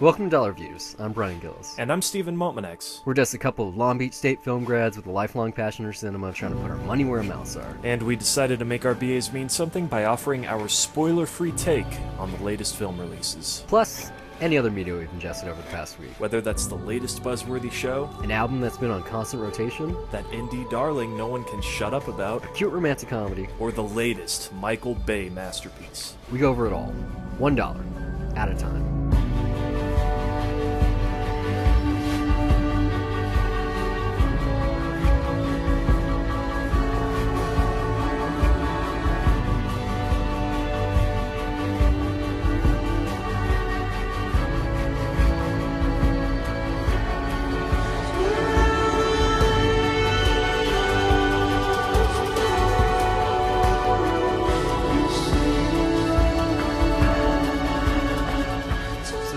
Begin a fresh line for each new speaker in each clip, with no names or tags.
Welcome to Dollar Views. I'm Brian Gillis.
And I'm Stephen Montmanex.
We're just a couple of Long Beach State film grads with a lifelong passion for cinema trying to put our money where our mouths are.
And we decided to make our BAs mean something by offering our spoiler-free take on the latest film releases.
Plus, any other media we've ingested over the past week.
Whether that's the latest buzzworthy show,
An album that's been on constant rotation,
that indie darling no one can shut up about,
a cute romantic comedy,
or the latest Michael Bay masterpiece.
we go over it all. $1 at a time.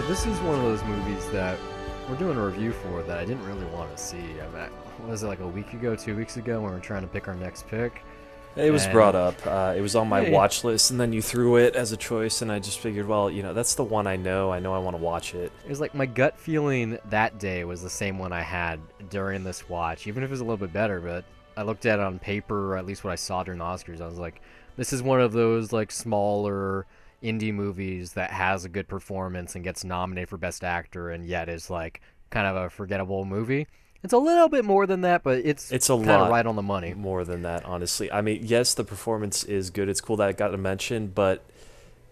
This is one of those movies that we're doing a review for that I didn't really want to see. Was it like a week ago, 2 weeks ago, when we were trying to pick our next pick?
It was brought up. It was on my watch list, and then you threw it as a choice, and I just figured, well, that's the one I know. I want to watch it.
It was like my gut feeling that day was the same one I had during this watch, even if it was a little bit better. But I looked at it on paper, or at least what I saw during the Oscars. I was like, this is one of those like smaller indie movies that has a good performance and gets nominated for Best Actor, and yet is like kind of a forgettable movie. It's a little bit more than that, but it's
a
kind
lot
of right on the money.
More than that, honestly. I mean, yes, the performance is good. It's cool that it got a mention, but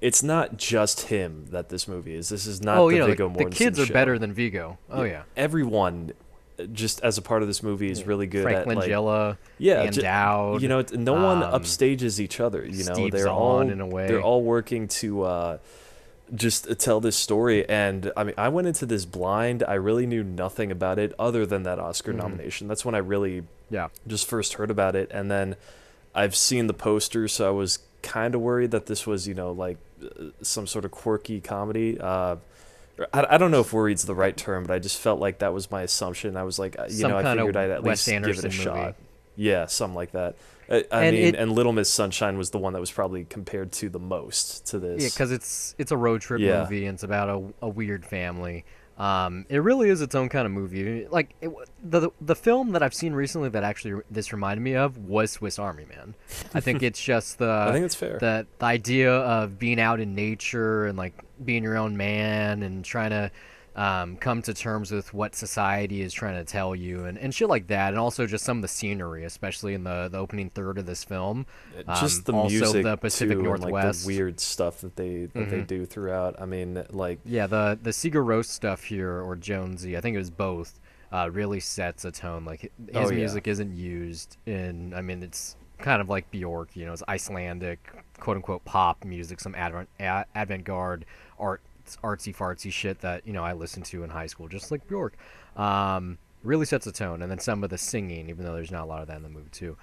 it's not just him that this movie is. This is not the Viggo Mortensen
the kids are
show.
better than Viggo. Oh yeah.
Everyone, just as a part of this movie, is really good
Frank
at like
Langella, Ann Dowd.
No one upstages each other.
Steve
They're
Zahn,
all
in a way.
They're all working to just tell this story. And I mean, I went into this blind. I really knew nothing about it other than that Oscar nomination. That's when I really just first heard about it. And then I've seen the poster, so I was kind of worried that this was like some sort of quirky comedy. I don't know if worried's the right term, but I just felt like that was my assumption. I was like, I figured I'd at least give it a shot. Yeah, something like that. And Little Miss Sunshine was the one that was probably compared to the most to this.
Yeah, because it's a road trip movie, and it's about a weird family. It really is its own kind of movie. Like the film that I've seen recently that actually this reminded me of was Swiss Army Man. I think it's just
I think it's fair.
The idea of being out in nature and like being your own man and trying to come to terms with what society is trying to tell you and shit like that, and also just some of the scenery, especially in the opening third of this film.
Just the
also
music
the Pacific
too,
Northwest,
and like the weird stuff that they do throughout. I mean, like
the Sigur Rós stuff here, or Jonesy, I think it was both. Really sets a tone. Like his music isn't used in. I mean, it's kind of like Bjork. It's Icelandic, quote unquote, pop music, some avant-garde art. Artsy fartsy shit that I listened to in high school, just like Bjork. Really sets a tone, and then some of the singing, even though there's not a lot of that in the movie too.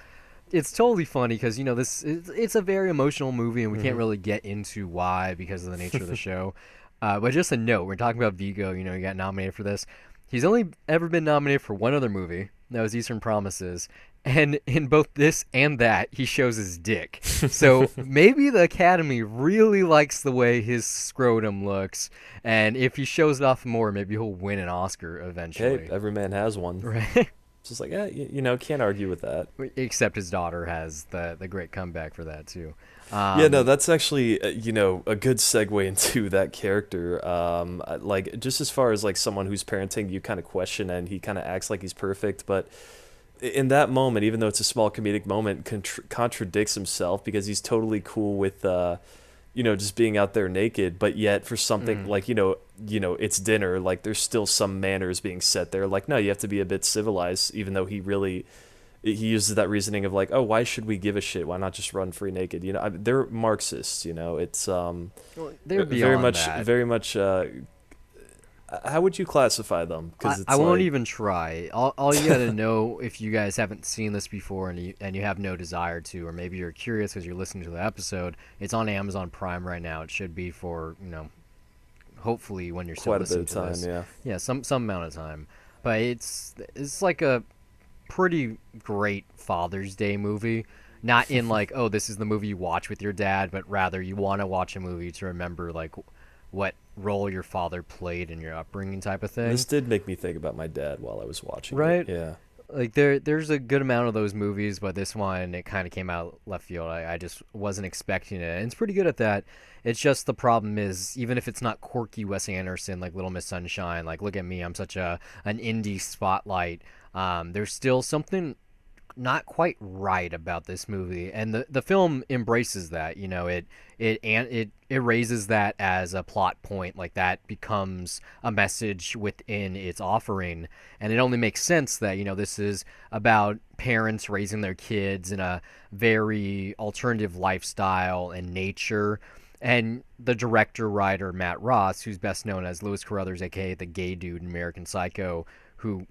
It's totally funny because it's a very emotional movie, and we can't really get into why because of the nature of the show. But just a note, we're talking about Viggo. He got nominated for this. He's only ever been nominated for one other movie. That was Eastern Promises. And in both this and that, he shows his dick. So maybe the Academy really likes the way his scrotum looks. And if he shows it off more, maybe he'll win an Oscar eventually.
Hey, every man has one.
Right?
It's just like, can't argue with that.
Except his daughter has the great comeback for that, too.
That's actually, a good segue into that character. Like, just as far as, like, someone who's parenting, you kind of question, and he kind of acts like he's perfect, but in that moment, even though it's a small comedic moment, contradicts himself because he's totally cool with, just being out there naked, but yet for something like, it's dinner, like there's still some manners being set there. Like, no, you have to be a bit civilized, even though he uses that reasoning of like, oh, why should we give a shit? Why not just run free naked? They're Marxists, it's
they're
very much. How would you classify them?
Because I won't even try. All you gotta know, if you guys haven't seen this before and you have no desire to, or maybe you're curious because you're listening to the episode, it's on Amazon Prime right now. It should be for hopefully when you're still listening to this. Yeah, some amount of time. But it's like a pretty great Father's Day movie. Not in like, oh, this is the movie you watch with your dad, but rather you want to watch a movie to remember like what role your father played in your upbringing type of
This
thing.
did make me think about my dad while I was watching it.
Right?
Yeah.
Like there's a good amount of those movies, but this one it kind of came out left field. I just wasn't expecting it, and it's pretty good at that. It's just the problem is even if it's not quirky Wes Anderson like Little Miss Sunshine, like look at me, I'm such a an indie spotlight. There's still something not quite right about this movie, and the film embraces that. You know, it raises that as a plot point, like that becomes a message within its offering, and it only makes sense that this is about parents raising their kids in a very alternative lifestyle and nature. And the director writer Matt Ross, who's best known as Lewis Carruthers, aka the gay dude in American Psycho, who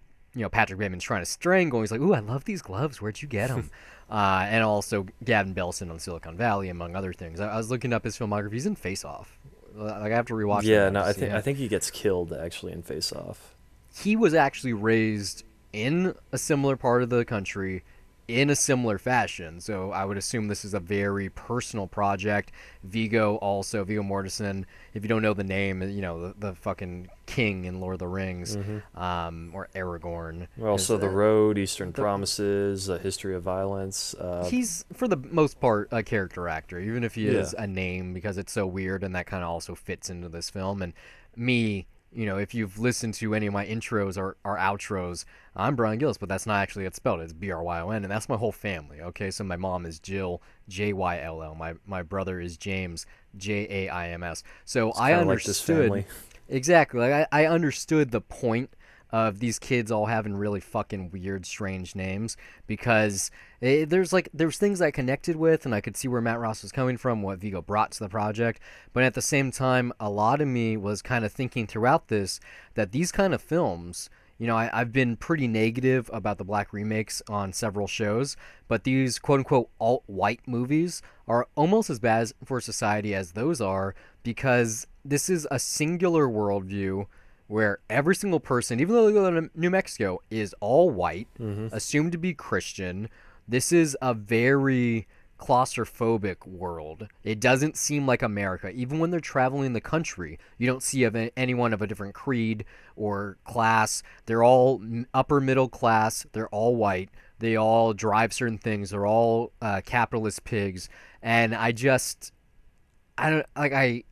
Patrick Bateman's trying to strangle. He's like, "Ooh, I love these gloves. Where'd you get them?" And also Gavin Belson on Silicon Valley, among other things. I was looking up his filmography. He's in Face Off. Like I have to rewatch.
Yeah,
That
no,
to see
I
him.
think he gets killed actually in Face Off.
He was actually raised in a similar part of the country in a similar fashion. So I would assume this is a very personal project. Viggo Mortensen, if you don't know the name, the fucking king in Lord of the Rings, or Aragorn.
Also, The Road, Eastern Promises, A History of Violence.
He's, for the most part, a character actor, even if he
Yeah.
is a name, because it's so weird, and that kind of also fits into this film. And me, if you've listened to any of my intros or outros, I'm Brian Gillis, but that's not actually it's spelled. It's Bryon, and that's my whole family. Okay, so my mom is Jill, Jyll. My brother is James, Jaims. So
It's
I
kind of like this
understood
family.
exactly. Like I understood the point of these kids all having really fucking weird, strange names because there's things I connected with, and I could see where Matt Ross was coming from, what Vigo brought to the project. But at the same time, a lot of me was kind of thinking throughout this that these kind of films. I've been pretty negative about the black remakes on several shows, but these quote unquote alt white movies are almost as bad for society as those are because this is a singular worldview where every single person, even though they go to New Mexico, is all white, assumed to be Christian. This is a very claustrophobic world. It doesn't seem like America. Even when they're traveling the country, you don't see anyone of a different creed or class. They're all upper middle class. They're all white. They all drive certain things. They're all capitalist pigs. And I don't like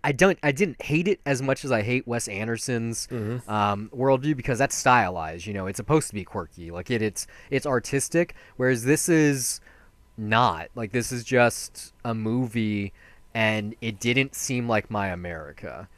I didn't hate it as much as I hate Wes Anderson's worldview because that's stylized. It's supposed to be quirky. Like it's artistic, whereas this is not. Like this is just a movie, and it didn't seem like my America.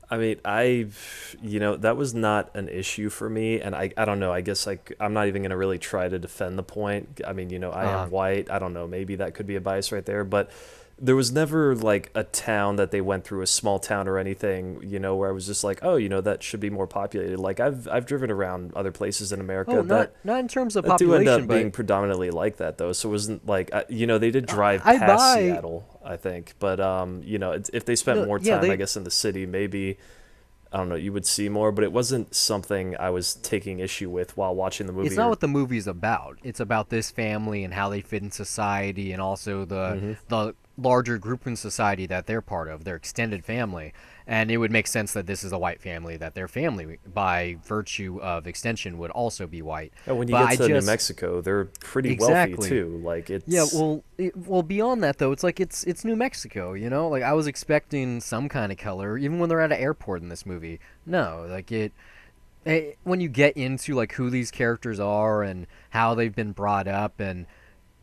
I mean, that was not an issue for me, and I don't know. I guess I'm not even gonna really try to defend the point. I mean, I am white. I don't know. Maybe that could be a bias right there, but there was never like a town that they went through, a small town or anything, where I was just like, oh, that should be more populated. Like I've driven around other places in America
Oh,
that
not in terms of
that do end
population,
up
but
being predominantly like that though. So it wasn't like they did drive
I
past
buy.
Seattle, I think, but if they spent
No,
more
yeah,
time, I guess, in the city, maybe. I don't know, you would see more, but it wasn't something I was taking issue with while watching the movie.
It's not what the movie's about. It's about this family and how they fit in society, and also the larger group in society that they're part of, their extended family. And it would make sense that this is a white family, that their family, by virtue of extension, would also be white.
And when you
But
get to New Mexico, they're pretty wealthy too. Like it's
Yeah, well, beyond that though, it's like it's New Mexico, Like I was expecting some kind of color, even when they're at an airport in this movie. No, like when you get into like who these characters are and how they've been brought up and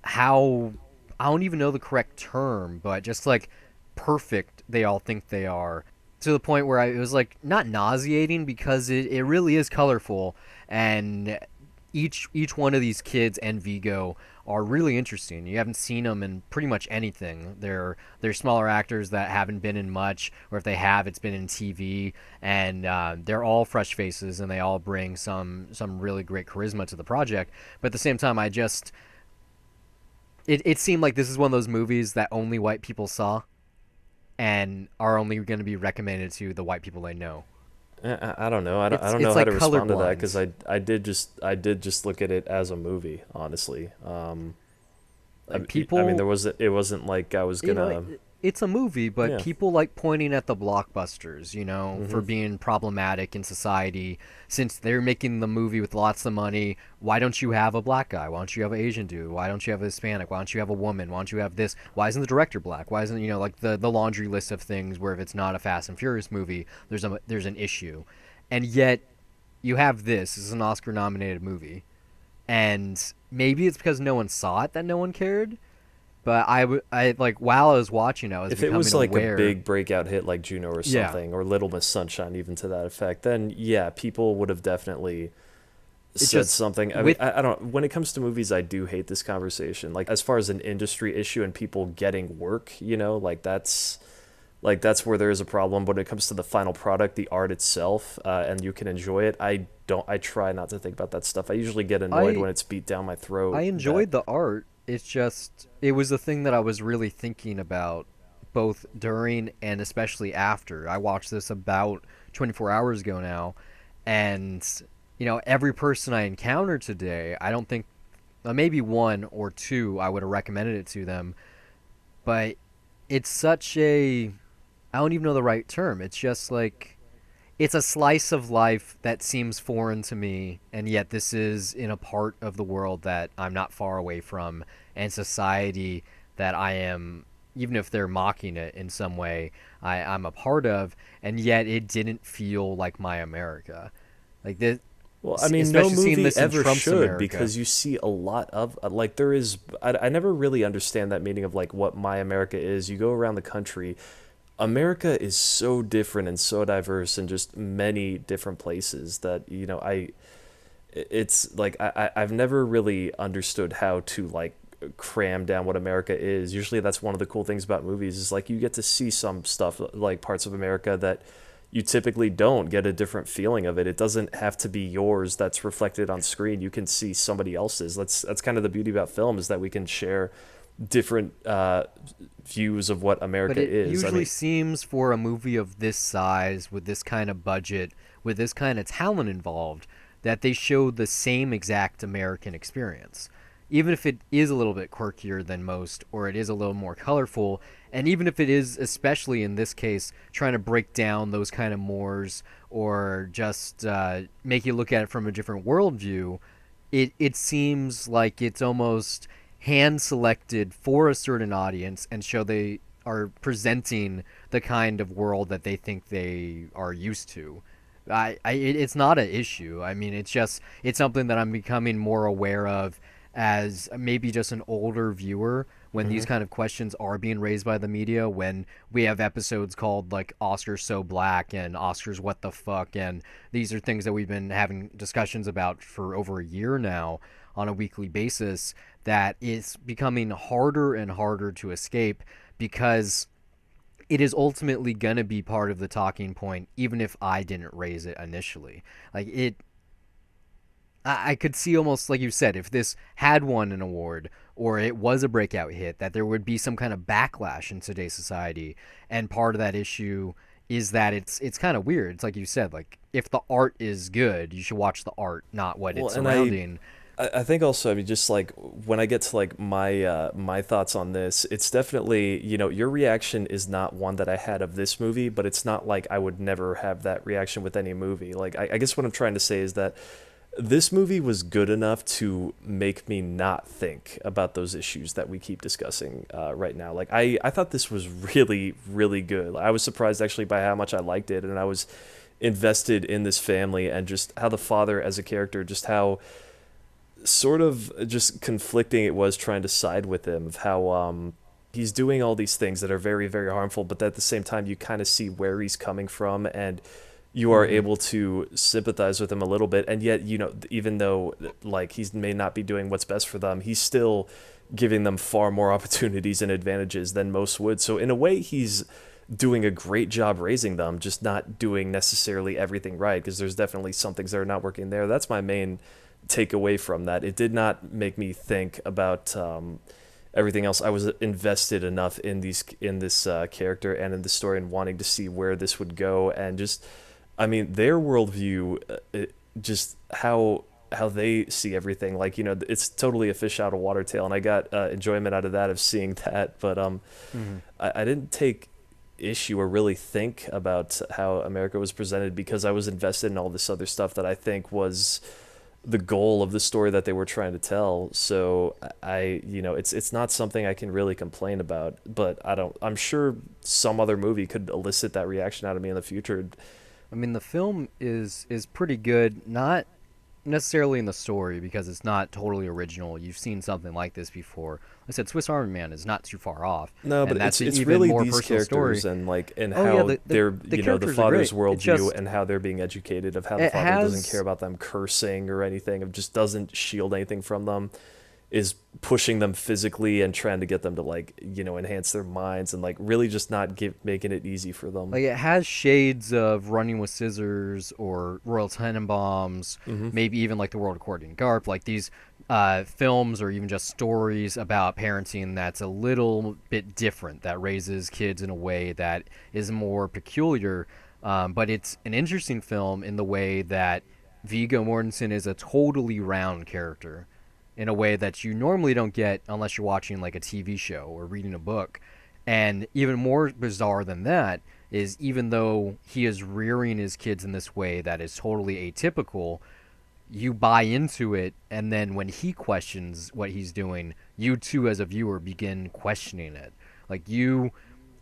how I don't even know the correct term, but just like perfect they all think they are, to the point where it was like not nauseating because it really is colorful, and each one of these kids and Vigo are really interesting. You haven't seen them in pretty much anything. They're smaller actors that haven't been in much, or if they have, it's been in TV, and they're all fresh faces, and they all bring some really great charisma to the project. But at the same time, it seemed like this is one of those movies that only white people saw and are only going to be recommended to the white people they know.
I don't know. I don't know
It's
how
like
to respond to that
colorblind.
because I did just look at it as a movie, honestly.
Like people,
it wasn't like I was
you
gonna.
know, it's a movie, but
Yeah.
people like pointing at the blockbusters, for
Hmm.
being problematic in society. Since they're making the movie with lots of money, why don't you have a black guy? Why don't you have an Asian dude? Why don't you have a Hispanic? Why don't you have a woman? Why don't you have this? Why isn't the director black? Why isn't, like the laundry list of things where if it's not a Fast and Furious movie, there's an issue. And yet you have this. This is an Oscar nominated movie. And maybe it's because no one saw it that no one cared. But I like while I was watching, I was
If it
becoming
was like a
aware.
big breakout hit like Juno or
Yeah,
something, or Little Miss Sunshine, even to that effect, then yeah, people would have definitely
it
said
just
something. I mean,
with
I don't. When it comes to movies, I do hate this conversation. Like as far as an industry issue and people getting work, like that's where there is a problem. But when it comes to the final product, the art itself, and you can enjoy it, I don't. I try not to think about that stuff. I usually get annoyed
I
when it's beat down my
I
throat. That
enjoyed the art. It's just it was the thing that I was really thinking about both during and especially after. I watched this about 24 hours ago now, and every person I encountered today, I don't think maybe one or two I would have recommended it to them, but it's such a I don't even know the right term. It's just like it's a slice of life that seems foreign to me, and yet this is in a part of the world that I'm not far away from, and society that I am, even if they're mocking it in some way, I'm a part of, and yet it didn't feel like my America. Like this,
Well, I mean, no
especially seeing
movie
this in
ever
Trump's
should
America.
because you see a lot of like there is. I never really understand that meaning of like what my America is. You go around the country, America is so different and so diverse in just many different places that it's like I've never really understood how to like cram down what America is. Usually that's one of the cool things about movies is like you get to see some stuff like parts of America that you typically don't get a different feeling of it. It doesn't have to be yours that's reflected on screen. You can see somebody else's. That's kind of the beauty about film is that we can share different views of what
But
America
it
is. I
usually
mean,
seems for a movie of this size, with this kind of budget, with this kind of talent involved, that they show the same exact American experience. Even if it is a little bit quirkier than most, or it is a little more colorful, and even if it is, especially in this case, trying to break down those kind of mores, or just make you look at it from a different worldview, it seems like it's almost hand selected for a certain audience and show they are presenting the kind of world that they think they are used to. It's not an issue. I mean, it's something that I'm becoming more aware of as maybe just an older viewer when these
mhm.
kind of questions are being raised by the media, when we have episodes called like Oscars So Black and Oscars What the Fuck, and these are things that we've been having discussions about for over a year now on a weekly basis, that it's becoming harder and harder to escape because it is ultimately going to be part of the talking point even if I didn't raise it initially. Like I could see, almost like you said, if this had won an award or it was a breakout hit, that there would be some kind of backlash in today's society. And part of that issue is that it's kind of weird. It's like you said, like if the art is good, you should watch the art, not what
Well,
it's
and I
surrounding.
I think also, I mean, just like when I get to like my thoughts on this, it's definitely, your reaction is not one that I had of this movie, but it's not like I would never have that reaction with any movie. Like I guess what I'm trying to say is that this movie was good enough to make me not think about those issues that we keep discussing right now. Like I thought this was really, really good. I was surprised actually by how much I liked it, and I was invested in this family and just how the father as a character, just how sort of just conflicting it was trying to side with him of how he's doing all these things that are very very harmful, but at the same time you kind of see where he's coming from and you are
Mm-hmm.
able to sympathize with him a little bit, and yet even though like he may not be doing what's best for them, he's still giving them far more opportunities and advantages than most would. So in a way he's doing a great job raising them, just not doing necessarily everything right, because there's definitely some things that are not working there. That's my main take away from that. It did not make me think about everything else. I was invested enough in this character and in the story and wanting to see where this would go, and just I mean their worldview, just how how they see everything. Like, it's totally a fish out of water tale, and I got enjoyment out of that, of seeing that. But
Hmm.
I didn't take issue or really think about how America was presented, because I was invested in all this other stuff that I think was the goal of the story that they were trying to tell. So it's not something I can really complain about, but I'm sure some other movie could elicit that reaction out of me in the future.
I mean, the film is pretty good, not necessarily in the story because it's not totally original. You've seen something like this before. Like I said Swiss Army Man is not too far off,
No, but
and that's an
it's
even
really
more
these
personal
characters,
story.
and
Oh yeah,
how
the
they're,
the
the
characters are
father's
great. It
worldview,
just
and how they're being educated, of how the
it
father doesn't
has
care about them cursing or anything, of just doesn't shield anything from them, is pushing them physically and trying to get them to, like, enhance their minds, and like really just not making it easy for them.
like it has shades of Running with Scissors or Royal Tenenbaums,
Hmm.
maybe even like The World According to Garp, like these films or even just stories about parenting that's a little bit different, that raises kids in a way that is more peculiar. But it's an interesting film in the way that Viggo Mortensen is a totally round character in a way that you normally don't get unless you're watching like a TV show or reading a book. And even more bizarre than that is, even though he is rearing his kids in this way that is totally atypical, you buy into it, and then when he questions what he's doing, you too as a viewer begin questioning it. Like, you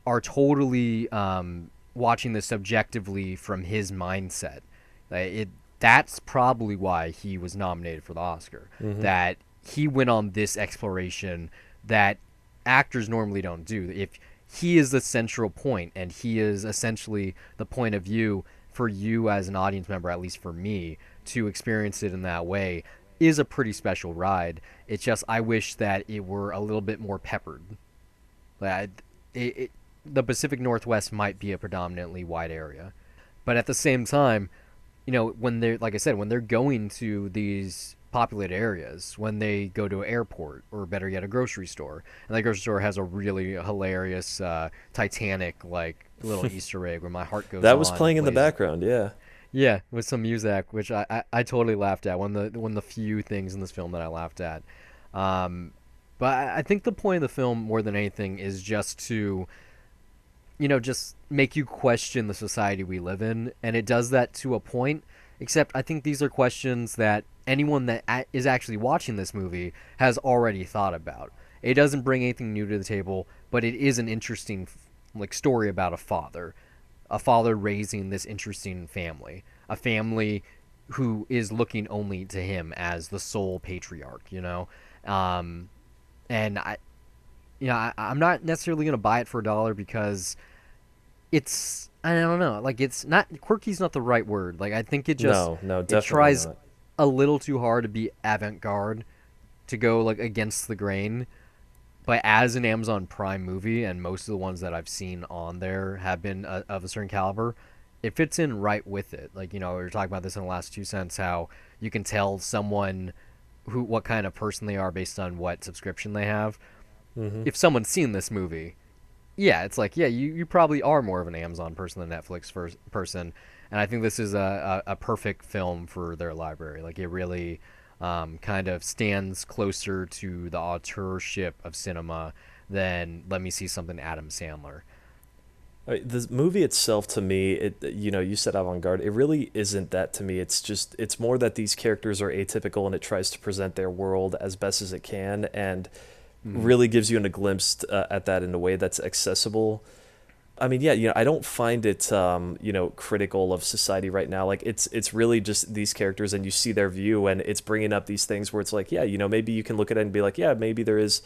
are totally watching this subjectively from his mindset. That's probably why he was nominated for the Oscar.
Hmm.
That he went on this exploration that actors normally don't do. If he is the central point, and he is essentially the point of view for you as an audience member, at least for me, to experience it in that way, is a pretty special ride. It's just, I wish that it were a little bit more peppered. Like, the Pacific Northwest might be a predominantly white area, but at the same time, when they're, like I said, when they're going to these populated areas, when they go to an airport, or better yet, a grocery store, and the grocery store has a really hilarious Titanic like little Easter egg where my heart goes
That
on.
was playing in the
Plays,
background, yeah.
yeah, with some music, which I totally laughed at. One of the few things in this film that I laughed at. Um, but I think the point of the film, more than anything, is just to, just make you question the society we live in, and it does that to a point. Except I think these are questions that anyone that is actually watching this movie has already thought about. It doesn't bring anything new to the table, but it is an interesting like story about a father raising this interesting family, a family who is looking only to him as the sole patriarch. And I'm not necessarily gonna buy it for $1 because I don't know, like, it's not quirky's not the right word. Like, I think
No,
it
definitely
tries
not.
a little too hard to be avant-garde, to go like against the grain. But as an Amazon Prime movie, and most of the ones that I've seen on there have been of a certain caliber, it fits in right with it. Like, we were talking about this in the last 2 cents, how you can tell someone what kind of person they are based on what subscription they have.
Hmm.
If someone's seen this movie, yeah, it's like, yeah, you probably are more of an Amazon person than Netflix person, and I think this is a perfect film for their library. Like, it really kind of stands closer to the auteurship of cinema than, let me see something Adam Sandler.
The movie itself, to me, you said avant-garde. It really isn't that to me. It's more that these characters are atypical, and it tries to present their world as best as it can, and
Mm.
really gives you a glimpse at that in a way that's accessible. I mean, yeah, I don't find it, critical of society right now. Like, it's really just these characters, and you see their view, and it's bringing up these things where it's like, yeah, maybe you can look at it and be like, yeah, maybe there is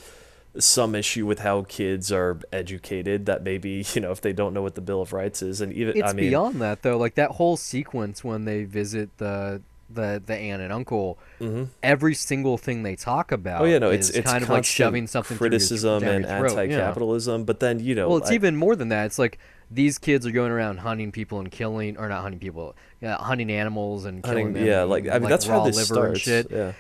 some issue with how kids are educated, that maybe, if they don't know what the Bill of Rights is, and even, I
It's
mean,
beyond that, though. Like, that whole sequence when they visit the aunt and uncle,
mhm.
every single thing they talk
Oh yeah,
about
no,
is
it's
kind of like
constant
shoving something
criticism
down
and
your throat. Yeah.
anti-capitalism, but then
Well, it's even more than that. It's like these kids are going around hunting people and killing, or not hunting people, hunting animals and killing
Hunting,
them,
yeah,
and
like,
eating
I mean,
like
that's how
raw
this
liver and
starts.
shit.
Yeah.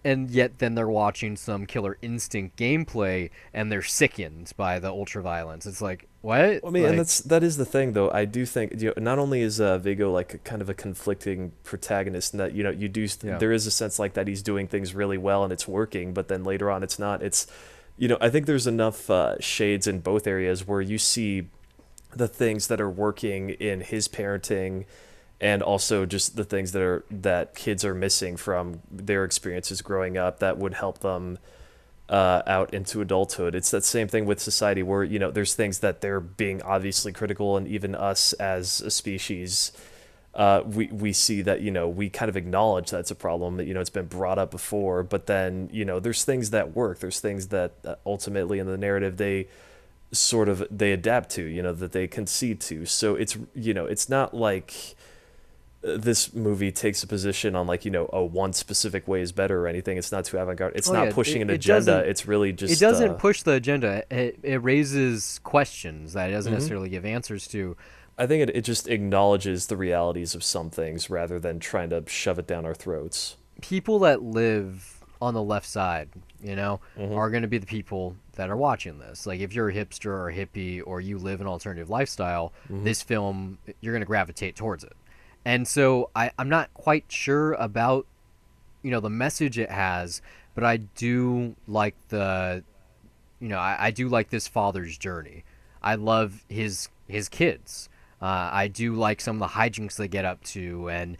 And yet then they're watching some Killer Instinct gameplay and they're sickened by the ultra violence. It's like, what?
Well, I mean, and
Like,
that is the thing, though. I do think, not only is Vigo like kind of a conflicting protagonist, in that
yeah.
there is a sense like that he's doing things really well and it's working, but then later on it's not. It's, I think there's enough shades in both areas where you see the things that are working in his parenting, and also just the things that kids are missing from their experiences growing up that would help them out into adulthood. It's that same thing with society where, there's things that they're being obviously critical, and even us as a species, we see that, we kind of acknowledge that's a problem, that, it's been brought up before, but then, there's things that work. There's things that ultimately in the narrative they adapt to, that they concede to. So it's not like this movie takes a position on, like, one specific way is better or anything. It's not too avant-garde. It's
Oh
not
yeah,
pushing an
it
agenda.
doesn't.
It's really
It
just
doesn't push the agenda. It raises questions that it doesn't
mhm.
necessarily give answers to.
I think it just acknowledges the realities of some things rather than trying to shove it down our throats.
People that live on the left side,
Hmm.
are going to be the people that are watching this. Like if you're a hipster or a hippie or you live an alternative lifestyle,
Hmm.
this film, you're going to gravitate towards it. And so I'm not quite sure about, the message it has, but I do like I do like this father's journey. I love his kids. I do like some of the hijinks they get up to, and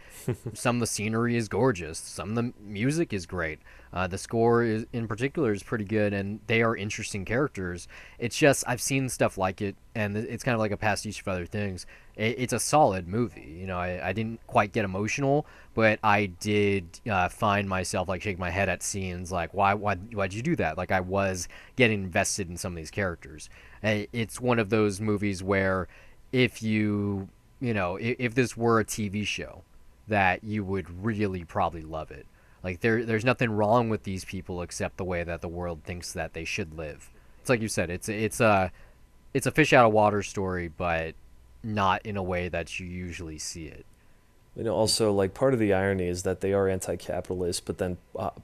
some of the scenery is gorgeous. Some of the music is great. The score is, in particular, is pretty good, and they are interesting characters. It's just I've seen stuff like it, and it's kind of like a pastiche of other things. It's a solid movie. I didn't quite get emotional, but I did find myself like shaking my head at scenes like why'd you do that? Like I was getting invested in some of these characters. It's one of those movies where if if this were a TV show, that you would really probably love it. Like there's nothing wrong with these people except the way that the world thinks that they should live. It's like you said, it's a fish out of water story, but not in a way that you usually see it.
Also, like, part of the irony is that they are anti-capitalist, but then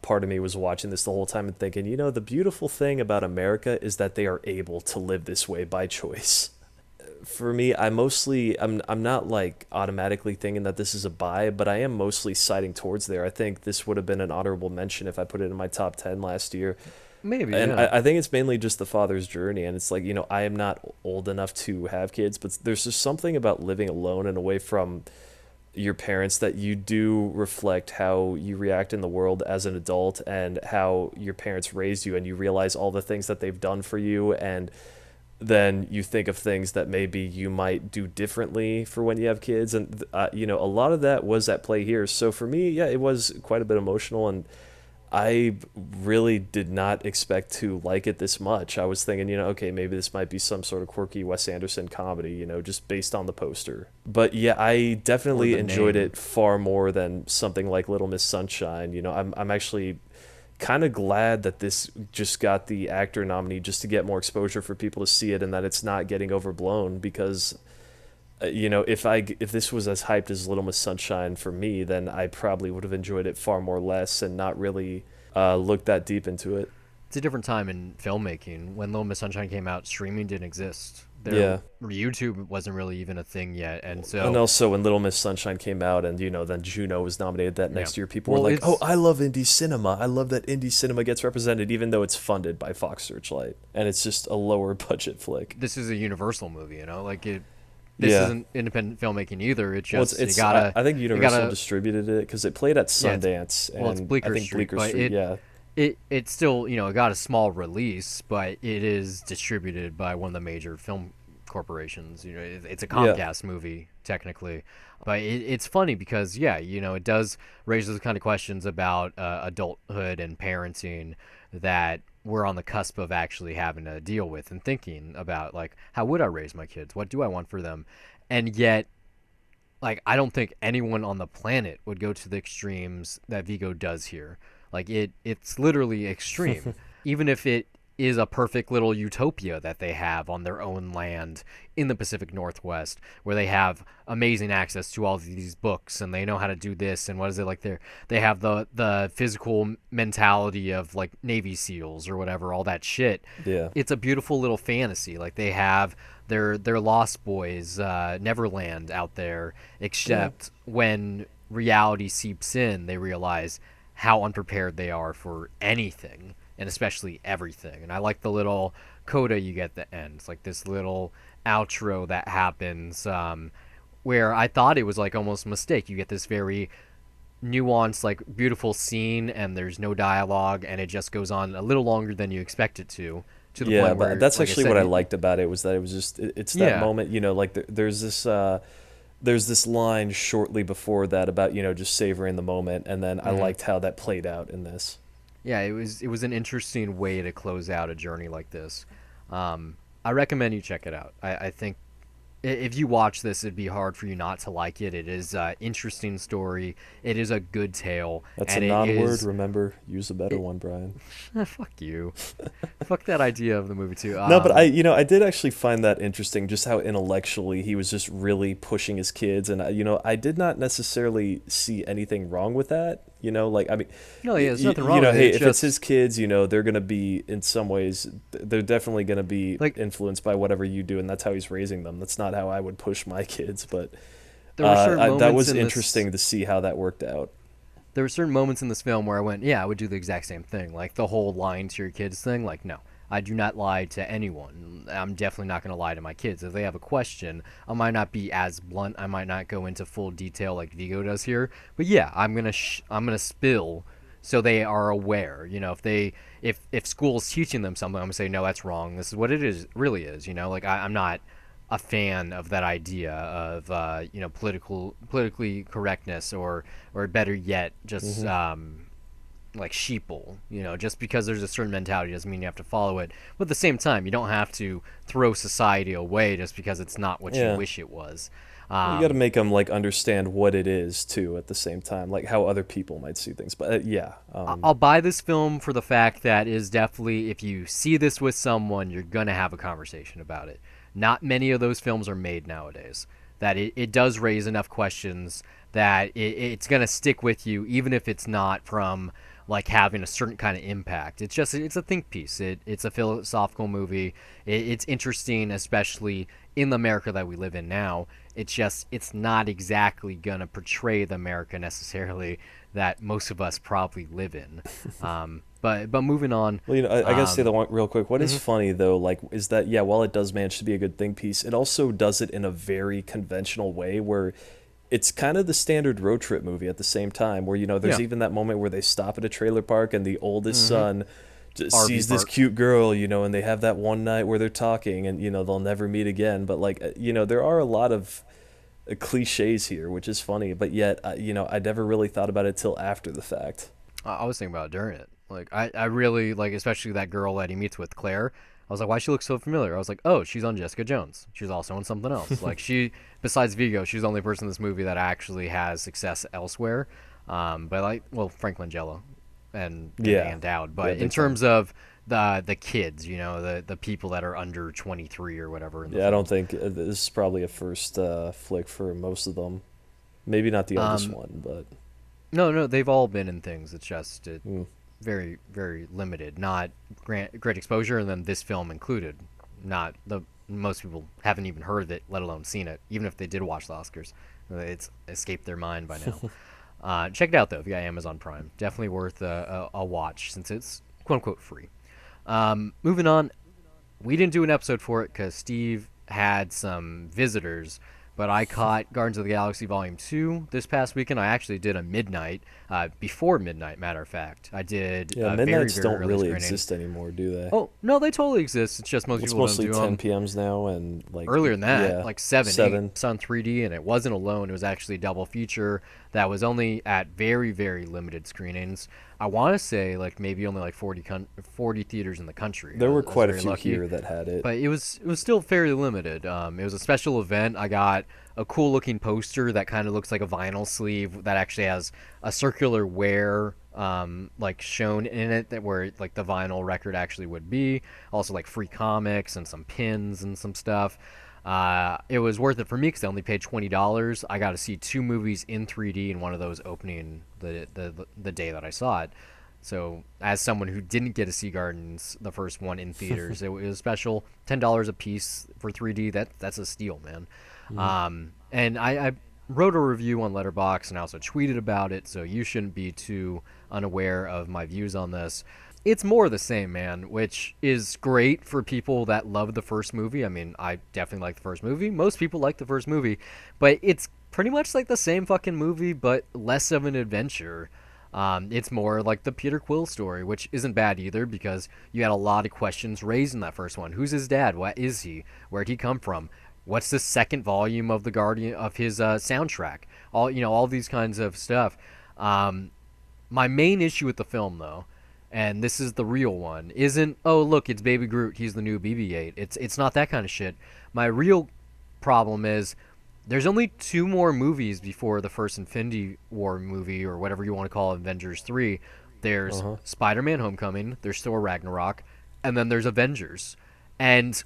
part of me was watching this the whole time and thinking, the beautiful thing about America is that they are able to live this way by choice. For me, I'm not like automatically thinking that this is a buy, but I am mostly siding towards there. I think this would have been an honorable mention if I put it in my top 10 last year.
Maybe,
And
yeah.
I think it's mainly just the father's journey, and it's like, I am not old enough to have kids, but there's just something about living alone and away from your parents that you do reflect how you react in the world as an adult, and how your parents raised you, and you realize all the things that they've done for you, and then you think of things that maybe you might do differently for when you have kids. And a lot of that was at play here. So for me, yeah, it was quite a bit emotional, and I really did not expect to like it this much. I was thinking, okay, maybe this might be some sort of quirky Wes Anderson comedy, just based on the poster. But yeah, I
Or
definitely
the
enjoyed
name.
it far more than something like Little Miss Sunshine. I'm actually kind of glad that this just got the actor nominee, just to get more exposure for people to see it, and that it's not getting overblown, because if this was as hyped as Little Miss Sunshine for me, then I probably would have enjoyed it far more less and not really looked that deep into it.
It's a different time in filmmaking. When Little Miss Sunshine came out, streaming didn't exist.
Yeah.
YouTube wasn't really even a thing yet, and
And
so
also, when Little Miss Sunshine came out, and then Juno was nominated that
yeah.
next year, people were
Well,
like, "Oh,
it's
I love indie cinema. I love that indie cinema gets represented, even though it's funded by Fox Searchlight, and it's just a lower budget flick."
this is a Universal movie, like it. This
Yeah.
isn't independent filmmaking either. It's
Well,
just you
I,
gotta
I think
you
Universal
gotta
distributed it because it played at
yeah.
Sundance,
It's
and I
Bleecker
think
Street,
Bleecker
but
Street. Yeah.
it still it got a small release, but it is distributed by one of the major film corporations. It's a
Yeah.
Comcast movie technically, but it's funny because it does raise those kind of questions about adulthood and parenting that we're on the cusp of actually having to deal with, and thinking about like, how would I raise my kids? What do I want for them? And yet, like, I don't think anyone on the planet would go to the extremes that Vigo does here. Like it's literally extreme. Even if it is a perfect little utopia that they have on their own land in the Pacific Northwest, where they have amazing access to all these books and they know how to do this and what is it like they have the physical mentality of like Navy SEALs or whatever, all that shit.
Yeah.
It's a beautiful little fantasy. Like they have their Lost Boys, Neverland out there, except when reality seeps in, they realize how unprepared they are for anything, and especially everything. And I like the little coda you get at the end. It's like this little outro that happens, where I thought it was like almost a mistake. You get this very nuanced, like beautiful scene, and there's no dialogue, and it just goes on a little longer than you expect it to the
Yeah,
point where,
but that's
like
actually
said,
what I liked about it was that it was just it's that
yeah,
moment, like there's this line shortly before that about just savoring the moment, and then I liked how that played out in this.
yeah, it was an interesting way to close out a journey like this. I recommend you check it out. I think if you watch this, it'd be hard for you not to like it. It is an interesting story. It is a good tale.
That's
and
a
it
non-word.
is,
Remember, use a better one, Brian.
fuck you. Fuck that idea of the movie too.
No, but I did actually find that interesting, just how intellectually he was just really pushing his kids, and I did not necessarily see anything wrong with that. Like, I mean,
no, yeah, there's nothing wrong with
hey,
it.
if it's his kids, they're gonna be, in some ways, they're definitely gonna be
like,
influenced by whatever you do, and that's how he's raising them. That's not how I would push my kids, but
there were certain moments
that was
in
interesting to see how that worked out.
There were certain moments in this film where I went, yeah, I would do the exact same thing. Like the whole lying to your kids thing. Like, no, I do not lie to anyone. I'm definitely not going to lie to my kids. If they have a question, I might not be as blunt. I might not go into full detail like Vigo does here. But yeah, I'm gonna spill so they are aware. If school's teaching them something, I'm gonna say, no, that's wrong. This is what it is. Really is. Like I'm not a fan of that idea of politically correctness or better yet just like sheeple. Just because there's a certain mentality doesn't mean you have to follow it, but at the same time you don't have to throw society away just because it's not what you wish it was.
You got to make them like understand what it is too at the same time, like how other people might see things. But
I'll buy this film for the fact that is definitely, if you see this with someone, you're gonna have a conversation about it. Not many of those films are made nowadays. That it does raise enough questions that it's going to stick with you, even if it's not from like having a certain kind of impact. It's a think piece. It's a philosophical movie. It's interesting, especially in the America that we live in now. It's not exactly going to portray the America necessarily that most of us probably live in. But moving on.
Well, I gotta say that one real quick. What is funny though, like, is that while it does manage to be a good think piece, it also does it in a very conventional way where it's kind of the standard road trip movie at the same time. Where there's even that moment where they stop at a trailer park and the oldest son just sees this cute girl, and they have that one night where they're talking and they'll never meet again. But like there are a lot of cliches here, which is funny. But yet I never really thought about it till after the fact.
I was thinking about it during it. Like, I really, like, especially that girl that he meets with, Claire. I was like, why she looks so familiar? I was like, oh, she's on Jessica Jones. She's also on something else. Like, besides Vigo, she's the only person in this movie that actually has success elsewhere. But, Frank Langella and Ann Dowd. But in terms of the kids, the people that are under 23 or whatever.
I don't think this is probably a first flick for most of them. Maybe not the oldest one, but...
No, they've all been in things. It's just very, very limited. Not great exposure, and then this film included. Most people haven't even heard of it, let alone seen it. Even if they did watch the Oscars, it's escaped their mind by now. Check it out though if you got Amazon Prime. Definitely worth a watch since it's quote unquote free. Moving on, we didn't do an episode for it because Steve had some visitors. But I caught Guardians of the Galaxy Volume 2 this past weekend. I actually did a midnight, before midnight, matter of fact. I did
midnights
very, very
don't really
screening.
exist anymore, do they?
Oh, no, they totally exist. It's just most people don't do them.
It's mostly 10 PMs now, and like...
Earlier than that, like 7.
7.
It's on 3D, and it wasn't alone. It was actually a double feature that was only at very, very limited screenings. I want to say like maybe only like 40 theaters in the country.
There were
I was
quite a
very
few
lucky,
here that had it.
but it was still fairly limited. It was a special event. I got a cool looking poster that kind of looks like a vinyl sleeve that actually has a circular wear like shown in it, that where like the vinyl record actually would be. Also like free comics and some pins and some stuff. It was worth it for me because I only paid $20. I got to see two movies in 3D, and one of those opening the day that I saw it. So, as someone who didn't get to see Gardens, the first one in theaters, it was special. $10 a piece for 3D. That's a steal, man. And I wrote a review on Letterboxd and I also tweeted about it, so you shouldn't be too unaware of my views on this. It's more of the same, man, which is great for people that love the first movie. I mean, I definitely like the first movie. Most people like the first movie, but it's pretty much like the same fucking movie, but less of an adventure. It's more like the Peter Quill story, which isn't bad either because you had a lot of questions raised in that first one. Who's his dad? What is he? Where'd he come from? What's the second volume of the Guardian of his soundtrack? All these kinds of stuff. My main issue with the film, though, and this is the real one, isn't, oh look, it's Baby Groot, he's the new BB-8. It's not that kind of shit. My real problem is there's only two more movies before the first Infinity War movie, or whatever you want to call it, Avengers 3. There's Spider-Man Homecoming, there's Thor Ragnarok, and then there's Avengers. And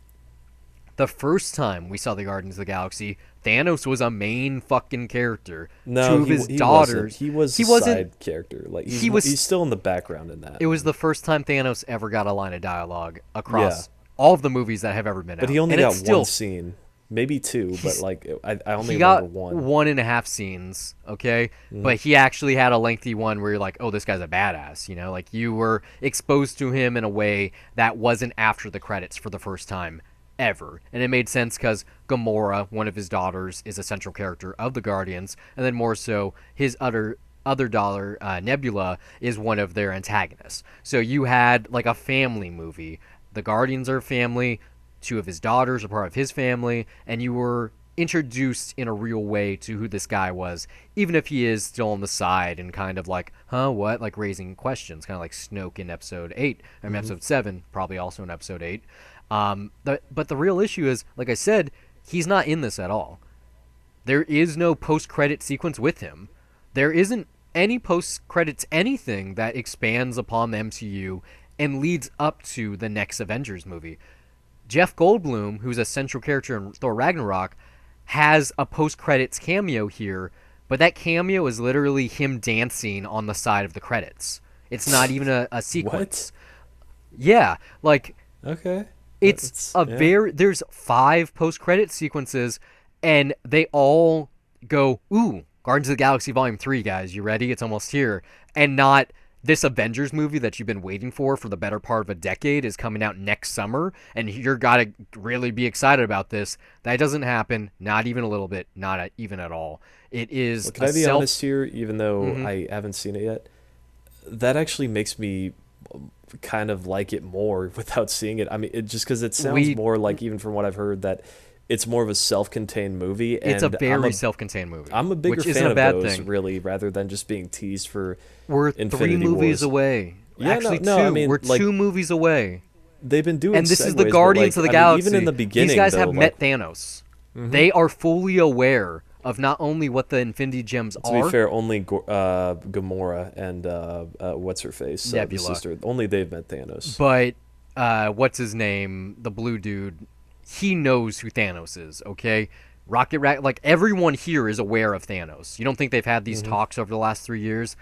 the first time we saw the Guardians of the Galaxy, Thanos was a main fucking character.
No,
two of his daughters.
He was a side character. Like he's still in the background in that.
It was the first time Thanos ever got a line of dialogue across all of the movies that have ever been out.
But he only got one scene, maybe two. But like I only
he
remember
got
one.
1.5 scenes. Okay, but he actually had a lengthy one where you're like, oh, this guy's a badass. Like you were exposed to him in a way that wasn't after the credits for the first time ever. And it made sense because Gamora, one of his daughters, is a central character of the Guardians, and then more so his other daughter, Nebula, is one of their antagonists. So you had like a family movie. The Guardians are a family, two of his daughters are part of his family, and you were introduced in a real way to who this guy was, even if he is still on the side and kind of like, huh, what? Like raising questions, kind of like Snoke in episode 8, or episode 7, probably also in episode 8. But the real issue is, like I said, he's not in this at all. There is no post-credit sequence with him. There isn't any post-credits anything that expands upon the MCU and leads up to the next Avengers movie. Jeff Goldblum, who's a central character in Thor Ragnarok, has a post-credits cameo here, but that cameo is literally him dancing on the side of the credits. It's not even a sequence.
What?
Yeah, like...
Okay.
There's 5 post-credit sequences, and they all go, ooh, Guardians of the Galaxy Volume 3, guys, you ready? It's almost here. And not, this Avengers movie that you've been waiting for the better part of a decade is coming out next summer, and you're gotta really be excited about this. That doesn't happen, not even a little bit, not even at all. It is.
Well, can I be honest here, even though I haven't seen it yet? That actually makes me kind of like it more without seeing it. I mean, just because it sounds more like, even from what I've heard, that it's more of a self-contained movie. And
it's a very self-contained movie.
I'm a bigger fan of those, really, rather than just being teased for
We're
Infinity
3 movies
Wars.
Away.
Yeah,
Actually,
no,
2.
I mean,
we're
like,
2 movies away.
They've been doing
and this is
segues,
the Guardians of the Galaxy.
Even in the beginning,
these guys
though,
have met Thanos. They are fully aware of not only what the Infinity Gems are.
To be fair, only Gamora and what's her face,
Nebula.
the sister. Only they've met Thanos.
But what's his name? The blue dude. He knows who Thanos is. Okay, like everyone here is aware of Thanos. You don't think they've had these talks over the last 3 years?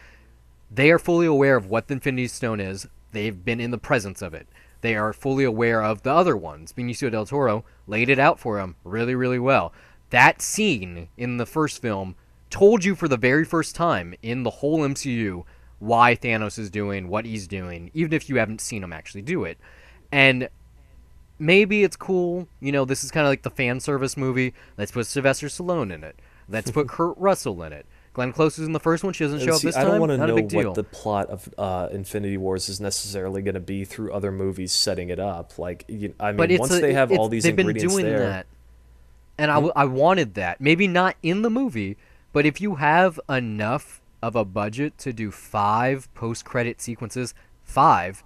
They are fully aware of what the Infinity Stone is. They've been in the presence of it. They are fully aware of the other ones. Benicio del Toro laid it out for them really, really well. That scene in the first film told you for the very first time in the whole MCU why Thanos is doing what he's doing, even if you haven't seen him actually do it. And maybe it's cool, this is kind of like the fan service movie. Let's put Sylvester Stallone in it. Let's put Kurt Russell in it. Glenn Close is in the first one. She doesn't show up this time.
I don't want to
Not
know
a big deal.
what the plot of Infinity Wars is necessarily going to be through other movies setting it up. Like, I mean, once they have all these ingredients there. They've been doing that. And I wanted that. Maybe not in the movie, but if you have enough
of a budget to do 5 post-credit sequences. 5.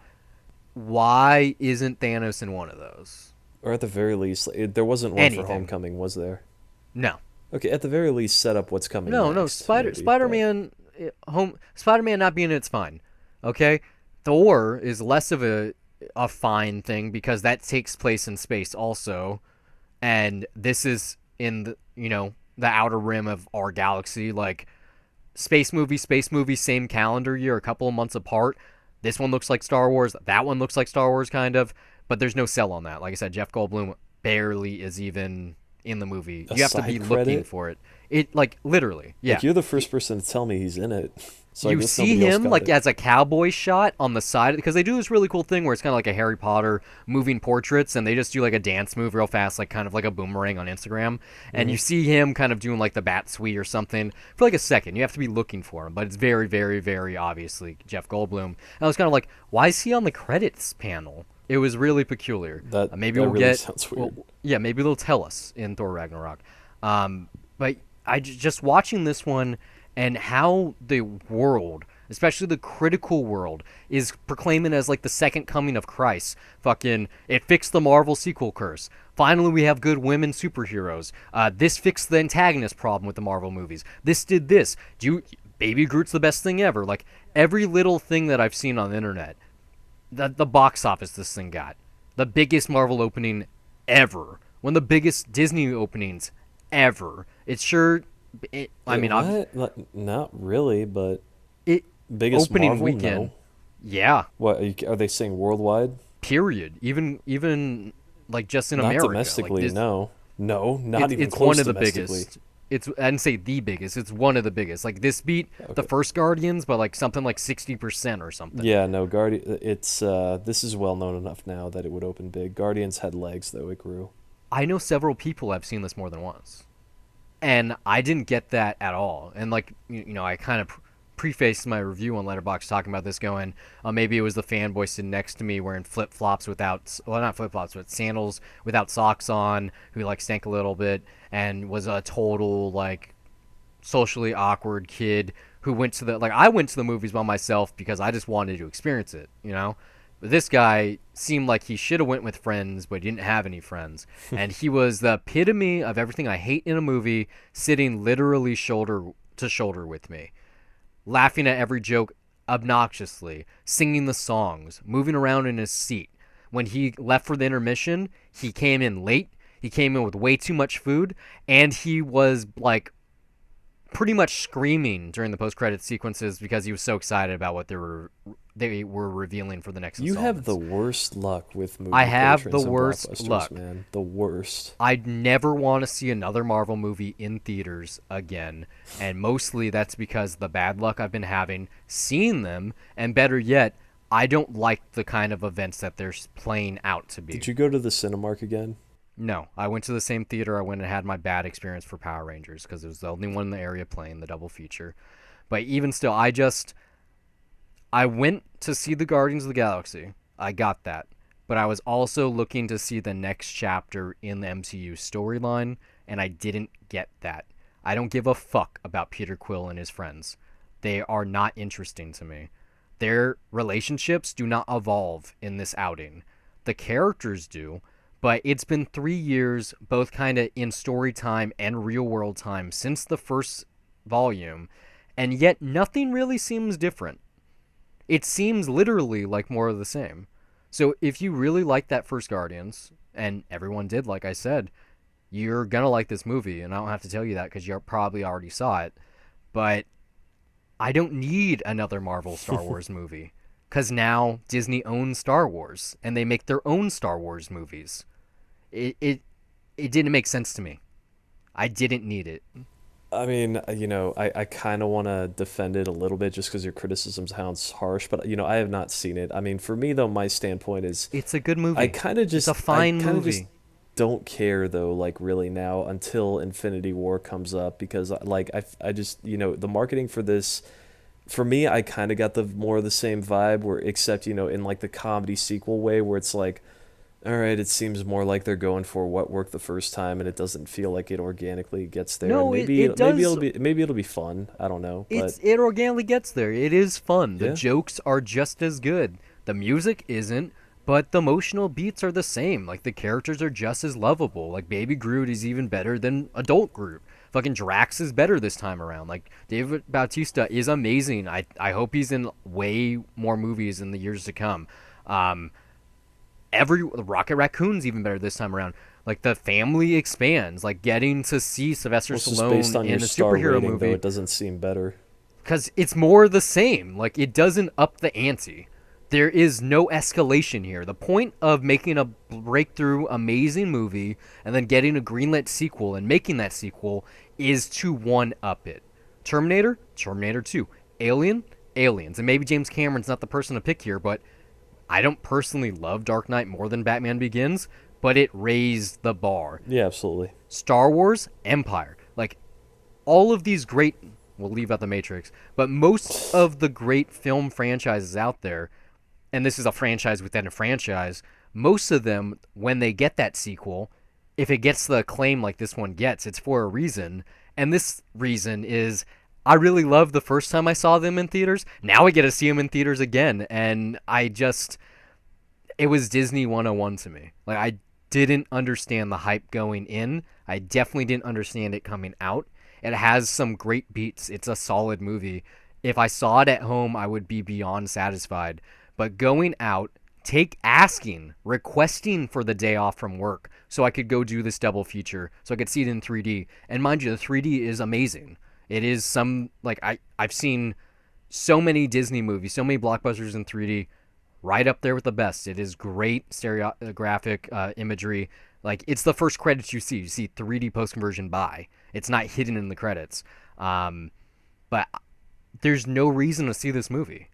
Why isn't Thanos in one of those?
Or at the very least, there wasn't one for
Anything.
Homecoming, was there?
No.
Okay, at the very least, set up what's coming
No.
next, maybe. But
Spider-Man not being in it's fine. Okay? Thor is less of a fine thing because that takes place in space also, and this is in the outer rim of our galaxy. Like, space movie, same calendar year, a couple of months apart. This one looks like Star Wars. That one looks like Star Wars, kind of. But there's no sell on that. Like I said, Jeff Goldblum barely is even in the movie.
a
You have to be
side
looking
credit?
for it. It, like, literally, yeah.
Like, you're the first person to tell me he's in it. So I
You
guess
see
nobody else
him
got
like
it.
as a cowboy shot on the side because they do this really cool thing where it's kind of like a Harry Potter moving portraits, and they just do like a dance move real fast, like kind of like a boomerang on Instagram, and you see him kind of doing like the bat sweep or something for like a second. You have to be looking for him, but it's very, very, very obviously Jeff Goldblum. And I was kind of like, why is he on the credits panel? It was really peculiar. Maybe
That
we'll
really
get,
sounds weird.
yeah, maybe they'll tell us in Thor Ragnarok. But just watching this one and how the world, especially the critical world, is proclaiming as like the second coming of Christ. Fucking, it fixed the Marvel sequel curse. Finally, we have good women superheroes. This fixed the antagonist problem with the Marvel movies. This did this. Baby Groot's the best thing ever. Like, every little thing that I've seen on the internet, the box office this thing got, the biggest Marvel opening ever, one of the biggest Disney openings ever. It's sure. I mean,
Not really, but
it
biggest
opening
Marvel,
weekend.
no.
Yeah.
What are they saying worldwide?
Period. Even like just in
Not
America.
domestically,
like this,
no. No, not even
it's
close
one of the
domestically.
biggest. I didn't say the biggest. It's one of the biggest. Like, this beat the
Okay.
first Guardians by like something like 60% or something.
Yeah, no, Guardian. It's this is well known enough now that it would open big. Guardians had legs though; it grew.
I know several people have seen this more than once, and I didn't get that at all. And like, I kind of prefaced my review on Letterboxd talking about this, going, maybe it was the fanboy sitting next to me wearing flip flops without, well, not flip flops, but sandals without socks on, who like stank a little bit and was a total like socially awkward kid who went to the, like, I went to the movies by myself because I just wanted to experience it. But this guy seemed like he should have went with friends, but he didn't have any friends. And he was the epitome of everything I hate in a movie, sitting literally shoulder to shoulder with me, laughing at every joke obnoxiously, singing the songs, moving around in his seat. When he left for the intermission, he came in late. He came in with way too much food, and he was like pretty much screaming during the post-credit sequences because he was so excited about what they were revealing for the next
You have
installments.
the worst luck with movie
I have
patrons
the
and
worst
blockbusters,
luck.
man. The worst.
I'd never want to see another Marvel movie in theaters again, and mostly that's because the bad luck I've been having seeing them, and better yet, I don't like the kind of events that they're playing out to be.
Did you go to the Cinemark again?
No, I went to the same theater I went and had my bad experience for Power Rangers because it was the only one in the area playing the double feature. But even still, I went to see the Guardians of the Galaxy. I got that. But I was also looking to see the next chapter in the MCU storyline, and I didn't get that. I don't give a fuck about Peter Quill and his friends. They are not interesting to me. Their relationships do not evolve in this outing. The characters do, but it's been 3 years, both kind of in story time and real world time, since the first volume, and yet nothing really seems different. It seems literally like more of the same. So if you really like that first Guardians, and everyone did, like I said, you're gonna like this movie, and I don't have to tell you that because you probably already saw it. But I don't need another Marvel Star Wars movie, because now Disney owns Star Wars, and they make their own Star Wars movies. It didn't make sense to me. I didn't need it.
I mean, I kind of want to defend it a little bit just because your criticism sounds harsh, but I have not seen it. I mean, for me though, my standpoint is
It's a good movie.
I kind of just
It's a fine
I kind of
movie.
just don't care though, like really now until Infinity War comes up because like I just the marketing for this. For me, I kind of got the more of the same vibe, where except in like the comedy sequel way, where it's like All right, it seems more like they're going for what worked the first time, and it doesn't feel like it organically gets there. And
No, it does.
maybe it'll be fun. I don't know, but
It organically gets there. It is fun. The
yeah,
jokes are just as good. The music isn't, but the emotional beats are the same. Like the characters are just as lovable. Like Baby Groot is even better than adult Groot. Fucking Drax is better this time around. Like David Bautista is amazing. I hope he's in way more movies in the years to come. Um, every Rocket Raccoon's even better this time around. Like the family expands. Like getting to see Sylvester
well, just based
Stallone
on
in
your
a
star
superhero
rating, though,
movie
it doesn't seem better.
because it's more the same. Like it doesn't up the ante. There is no escalation here. The point of making a breakthrough, amazing movie and then getting a greenlit sequel and making that sequel is to one up it. Terminator, Terminator 2, Alien, Aliens, and maybe James Cameron's not the person to pick here, but I don't personally love Dark Knight more than Batman Begins, but it raised the bar.
Yeah, absolutely.
Star Wars, Empire, like all of these great, we'll leave out the Matrix, but most of the great film franchises out there, and this is a franchise within a franchise, most of them, when they get that sequel, if it gets the acclaim like this one gets, it's for a reason. And this reason is I really loved the first time I saw them in theaters. Now I get to see them in theaters again. And it was Disney 101 to me. Like, I didn't understand the hype going in. I definitely didn't understand it coming out. It has some great beats. It's a solid movie. If I saw it at home, I would be beyond satisfied. But going out, requesting for the day off from work so I could go do this double feature, so I could see it in 3D. And mind you, the 3D is amazing. It is I've seen so many Disney movies, so many blockbusters in 3D, right up there with the best. It is great stereographic imagery. Like, it's the first credits you see. You see 3D post-conversion by. It's not hidden in the credits. But there's no reason to see this movie.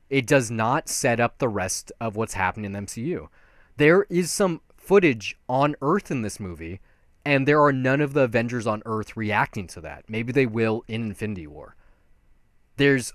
It does not set up the rest of what's happening in the MCU. There is some footage on Earth in this movie, and there are none of the Avengers on Earth reacting to that. Maybe they will in Infinity War. There's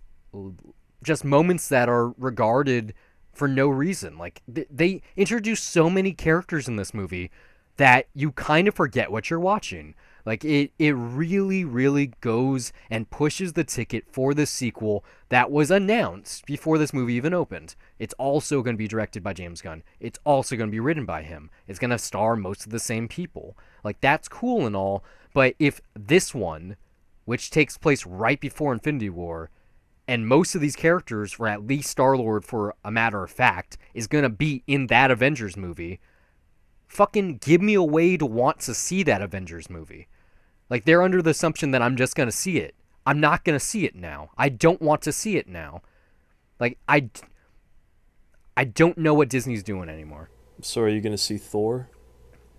just moments that are regarded for no reason. Like, they introduce so many characters in this movie that you kind of forget what you're watching. Like, it really, really goes and pushes the ticket for the sequel that was announced before this movie even opened. It's also going to be directed by James Gunn. It's also going to be written by him. It's going to star most of the same people. Like, that's cool and all, but if this one, which takes place right before Infinity War, and most of these characters, or at least Star-Lord for a matter of fact, is going to be in that Avengers movie, fucking give me a way to want to see that Avengers movie. Like, they're under the assumption that I'm just going to see it. I'm not going to see it now. I don't want to see it now. Like, I don't know what Disney's doing anymore.
So are you going to see Thor?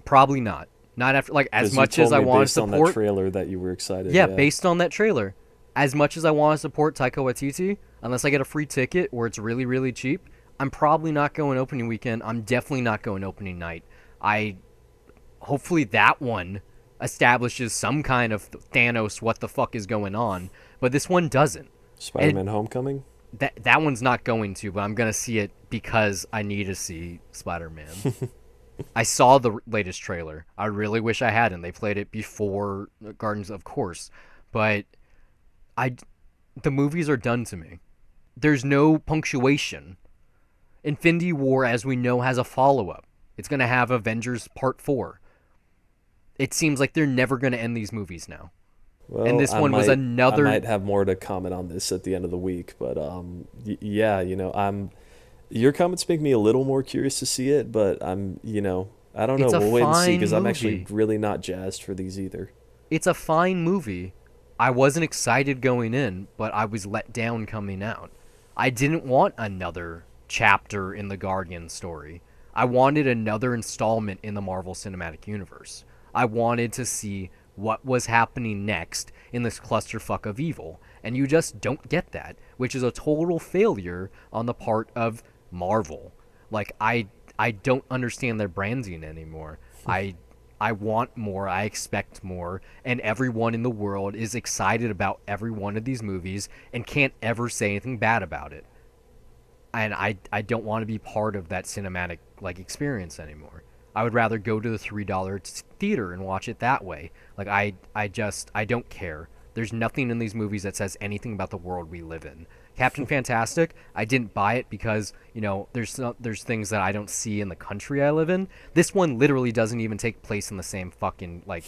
Probably not. Not after, like, as much as I want to support.
Based on that trailer that you were excited.
Yeah, based on that trailer. As much as I want to support Taika Waititi, unless I get a free ticket or it's really, really cheap, I'm probably not going opening weekend. I'm definitely not going opening night. Hopefully that one establishes some kind of Thanos what the fuck is going on, but this one doesn't.
Spider-Man Homecoming?
That one's not going to, but I'm going to see it because I need to see Spider-Man. I saw the latest trailer. I really wish I hadn't. They played it before Guardians, of course, but the movies are done to me. There's no punctuation. Infinity War, as we know, has a follow-up. It's going to have Avengers Part 4. It seems like they're never going to end these movies now.
Well,
and this one was another.
I might have more to comment on this at the end of the week, but yeah, your comments make me a little more curious to see it, but I don't know. We'll wait and see because I'm actually really not jazzed for these either.
It's a fine movie. I wasn't excited going in, but I was let down coming out. I didn't want another chapter in the Guardian story. I wanted another installment in the Marvel Cinematic Universe. I wanted to see what was happening next in this clusterfuck of evil, and you just don't get that, which is a total failure on the part of Marvel. Like, I don't understand their branding anymore. I want more, I expect more, and everyone in the world is excited about every one of these movies and can't ever say anything bad about it. and I don't want to be part of that cinematic like experience anymore. I would rather go to the $3 theater and watch it that way. Like I don't care. There's nothing in these movies that says anything about the world we live in. Captain Fantastic, I didn't buy it because, there's things that I don't see in the country I live in. This one literally doesn't even take place in the same fucking like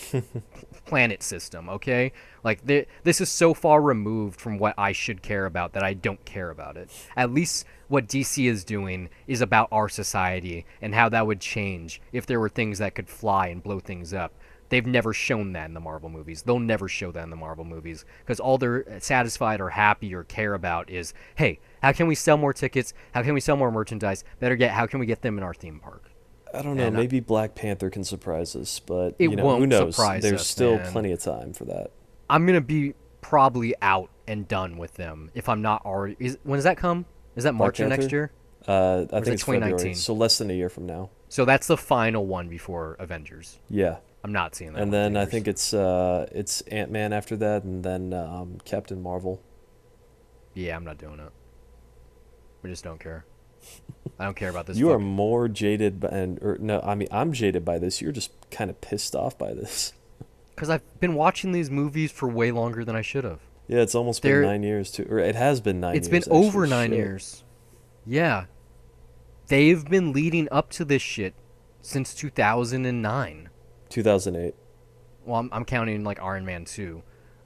planet system, okay? Like this is so far removed from what I should care about that I don't care about it. At least what DC is doing is about our society and how that would change if there were things that could fly and blow things up. They've never shown that in the Marvel movies. They'll never show that in the Marvel movies because all they're satisfied or happy or care about is, hey, how can we sell more tickets? How can we sell more merchandise? Better yet, how can we get them in our theme park?
I don't know. Maybe Black Panther can surprise us, but
it won't
who knows?
surprise
There's
us,
still
man.
plenty of time for that.
I'm gonna be probably out and done with them if I'm not already. When does that come? Is that March of next year?
I think it's
2019?
February, so less than a year from now.
So that's the final one before Avengers.
Yeah.
I'm not seeing that.
And then I think it's Ant-Man after that, and then Captain Marvel.
Yeah, I'm not doing it. We just don't care. I don't care about this.
You are more jaded, I'm jaded by this. You're just kind of pissed off by this.
Because I've been watching these movies for way longer than I should have.
Yeah, it's almost been 9 years too, or it has been 9 years.
It's been over 9 years. Yeah, they've been leading up to this shit since 2009.
2008.
Well, I'm counting like Iron Man 2.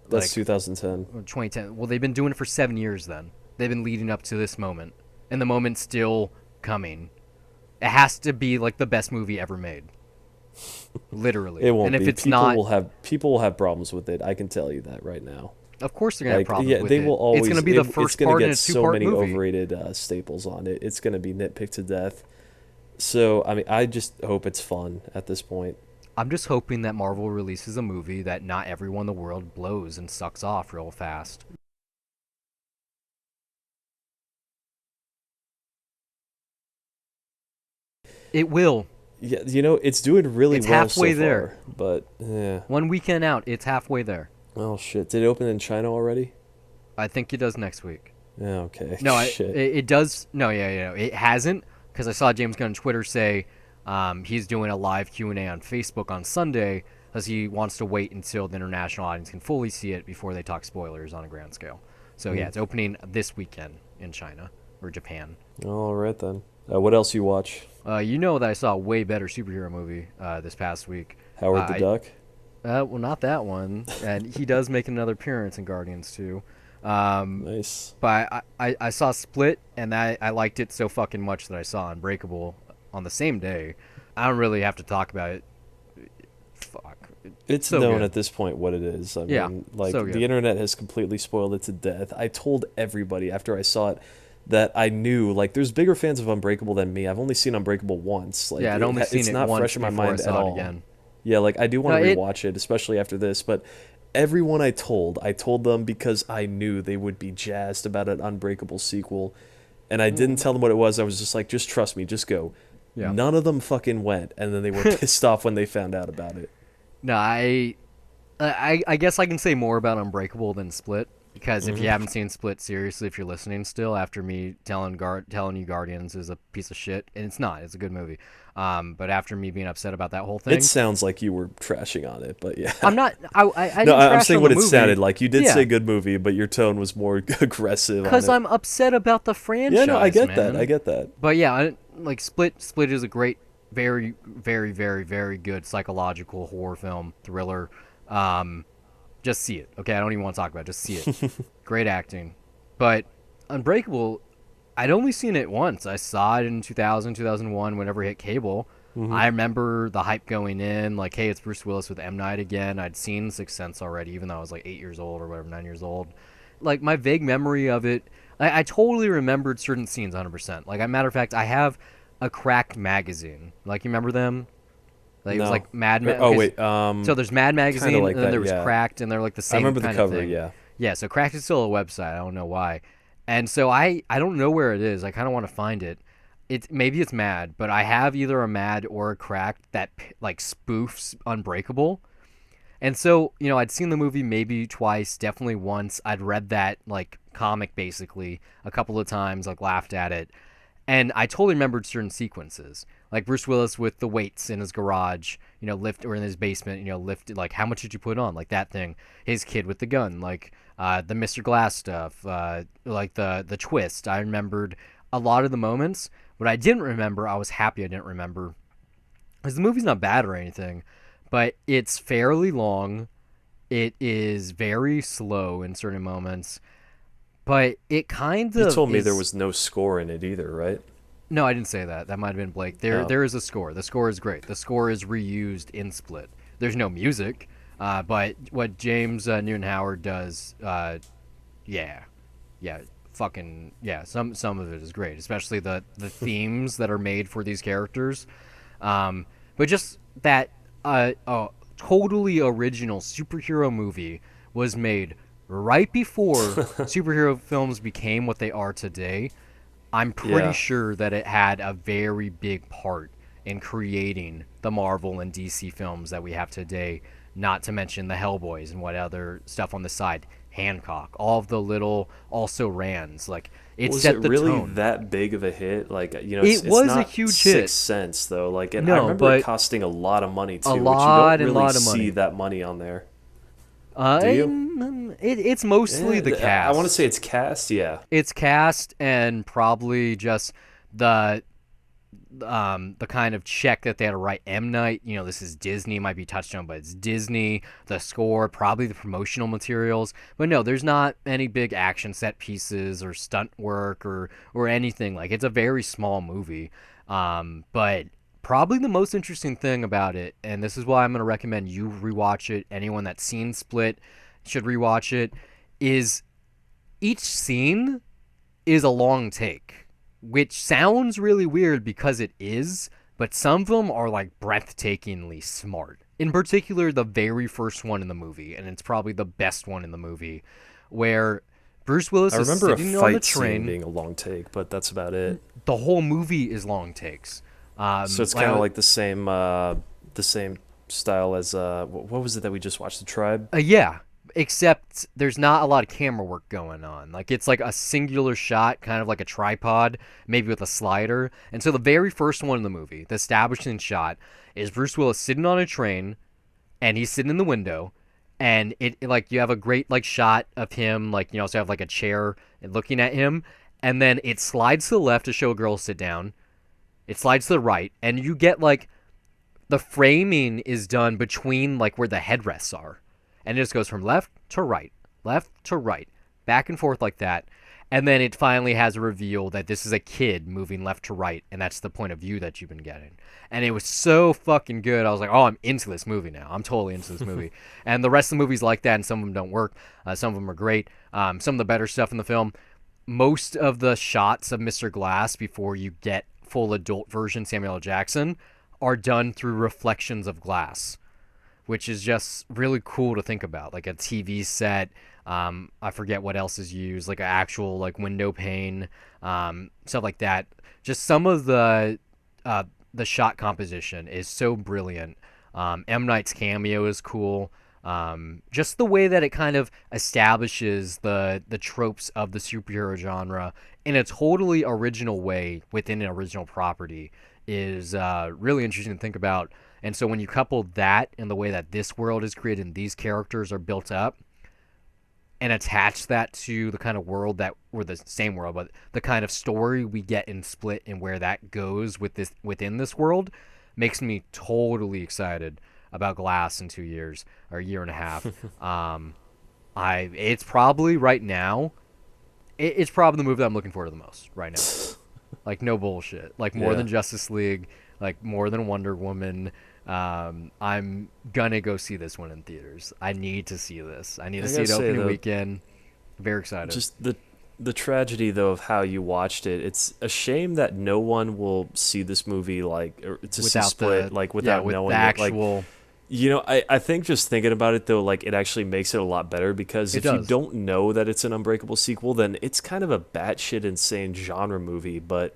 That's 2010.
2010. Well, they've been doing it for 7 years then. They've been leading up to this moment. And the moment's still coming. It has to be like the best movie ever made. Literally.
It won't
and if
be.
it's not,
people will have problems with it. I can tell you that right now.
Of course they're going to have problems with it.
They will always,
it's going to be the first part in a two-part movie.
It's going to get so many overrated staples on it. It's going to be nitpicked to death. So, I mean, I just hope it's fun at this point.
I'm just hoping that Marvel releases a movie that not everyone in the world blows and sucks off real fast. It will.
Yeah, it's doing really
it's
well
halfway
so
there.
far, but yeah.
1 weekend out, it's halfway there.
Oh shit! Did it open in China already?
I think it does next week.
Yeah. Okay.
No,
shit.
It does. No, yeah, it hasn't because I saw James Gunn on Twitter say he's doing a live Q&A on Facebook on Sunday because he wants to wait until the international audience can fully see it before they talk spoilers on a grand scale. So yeah, it's opening this weekend in China or Japan.
All right then. What else you watch?
You know that I saw a way better superhero movie this past week.
Howard the Duck?
Well, not that one. And he does make another appearance in Guardians 2.
Nice.
But I saw Split, and I liked it so fucking much that I saw Unbreakable on the same day. I don't really have to talk about it. Fuck.
It's
so
known
good.
At this point what it is. I mean,
so
the internet has completely spoiled it to death. I told everybody after I saw it that I knew, like, there's bigger fans of Unbreakable than me. I've only seen Unbreakable once. Like,
yeah, I'd only seen it
not
once
fresh in my
before
mind
I saw
at all.
it again.
Yeah, like, I do want to rewatch it, especially after this, but everyone I told them because I knew they would be jazzed about an Unbreakable sequel, and I didn't tell them what it was. I was just like, just trust me, just go. Yeah. None of them fucking went, and then they were pissed off when they found out about it.
No, I guess I can say more about Unbreakable than Split. Because if you haven't seen Split, seriously, if you're listening still, after me telling you Guardians is a piece of shit, and it's not, it's a good movie. But after me being upset about that whole thing,
it sounds like you were trashing on it, but yeah,
I'm not. I didn't
no,
trash
I'm saying
on
what
the
it
movie.
sounded like. You did say good movie, but your tone was more aggressive.
Because I'm upset about the franchise.
Yeah, no, I get
man.
that. I get that.
But yeah, like Split is a great, very, very, very, very good psychological horror film thriller. Just see it, okay? I don't even want to talk about it. Just see it. Great acting. But Unbreakable, I'd only seen it once. I saw it in 2000, 2001, whenever it hit cable. I remember the hype going in, like, hey, it's Bruce Willis with M. Night again. I'd seen Sixth Sense already, even though I was like 8 years old or whatever, 9 years old. Like, my vague memory of it, I totally remembered certain scenes 100%. Like, as a matter of fact, I have a Cracked magazine. Like, you remember them? Like, it was like Mad Magazine.
Oh, wait.
So there's Mad Magazine,
like
and then there was
yeah.
Cracked, and they're like the same
I remember
kind
the cover,
of thing.
yeah.
Yeah, so Cracked is still a website. I don't know why. And so I don't know where it is. I kind of want to find it. Maybe it's Mad, but I have either a Mad or a Cracked that, like, spoofs Unbreakable. And so, I'd seen the movie maybe twice, definitely once. I'd read that, like, comic, basically, a couple of times, like, laughed at it. And I totally remembered certain sequences, like Bruce Willis with the weights in his garage, lift, or in his basement, lift, like how much did you put on, like that thing. His kid with the gun, like the Mr. Glass stuff, like the twist. I remembered a lot of the moments. What I didn't remember, I was happy I didn't remember, because the movie's not bad or anything, but it's fairly long. It is very slow in certain moments, but it kind
You
of
told me there
is.
was no score in it either, right?
No, I didn't say that. That might have been Blake.
Oh,
There is a score. The score is great. The score is reused in Split. There's no music, but what James Newton Howard does, yeah, yeah, fucking yeah. Some of it is great, especially the themes that are made for these characters. But just that a totally original superhero movie was made right before superhero films became what they are today. I'm pretty
yeah.
sure that it had a very big part in creating the Marvel and DC films that we have today, not to mention the Hellboys and what other stuff on the side. Hancock, all of the little also rans. Like, it
Was it
set the
really
tone.
that big of a hit? Like,
It
it's
was a
not
huge hit.
Sixth Sense though. Like, and I
No,
remember it
but
costing a lot of money
a
too, which you don't
lot and
really
lot of
see
money.
that money on there. Do you?
It's mostly the
I want to say
cast.
it's cast. Yeah.
It's cast and probably just the the kind of check that they had to write M Night. This is Disney, might be touched on, but it's Disney. The score, probably the promotional materials, but no, there's not any big action set pieces or stunt work or anything. Like, it's a very small movie, but probably the most interesting thing about it, and this is why I'm going to recommend you rewatch it. Anyone that's seen Split should rewatch it. Is each scene is a long take, which sounds really weird because it is, but some of them are like breathtakingly smart. In particular, the very first one in the movie, and it's probably the best one in the movie, where Bruce
I
Willis is
remember a
sitting on the
fight scene
train.
being a long take, but that's about it.
The whole movie is long takes.
So it's kind of like the same style as what was it that we just watched? The Tribe.
Yeah, except there's not a lot of camera work going on. Like, it's like a singular shot, kind of like a tripod, maybe with a slider. And so the very first one in the movie, the establishing shot, is Bruce Willis sitting on a train, and he's sitting in the window, and like, you have a great like shot of him, like, also have like a chair and looking at him, and then it slides to the left to show a girl sit down. It slides to the right, and you get like the framing is done between like where the headrests are, and it just goes from left to right, back and forth like that. And then it finally has a reveal that this is a kid moving left to right, and that's the point of view that you've been getting. And it was so fucking good. I was like, oh, I'm into this movie now. I'm totally into this movie. And the rest of the movie's like that, and some of them don't work. Some of them are great. Some of the better stuff in the film. Most of the shots of Mr. Glass before you get full adult version Samuel L. Jackson are done through reflections of glass, which is just really cool to think about. Like a TV set. I forget what else is used, like an actual like window pane, stuff like that. Just some of the shot composition is so brilliant. M Night's cameo is cool. Just the way that it kind of establishes the tropes of the superhero genre in a totally original way within an original property is really interesting to think about. And so when you couple that and the way that this world is created and these characters are built up, and attach that to the kind of world that, or the same world, but the kind of story we get in Split and where that goes with this within this world, makes me totally excited about Glass in 2 years or a year and a half. It's probably right now. It's probably the movie that I'm looking forward to the most right now. Like, no bullshit. Like, more
Yeah.
than Justice League, like more than Wonder Woman. I'm gonna go see this one in theaters. I need to see this. I need to
I
see
gotta
it
say
opening
though,
weekend. Very excited.
just the tragedy though of how you watched it. It's a shame that no one will see this movie like or to see
Without
Split
the
like
yeah,
without
with the
knowing it. Like
actual.
I think just thinking about it though, like it actually makes it a lot better because
It
if you
does.
don't know that it's an Unbreakable sequel, then it's kind of a batshit insane genre movie. But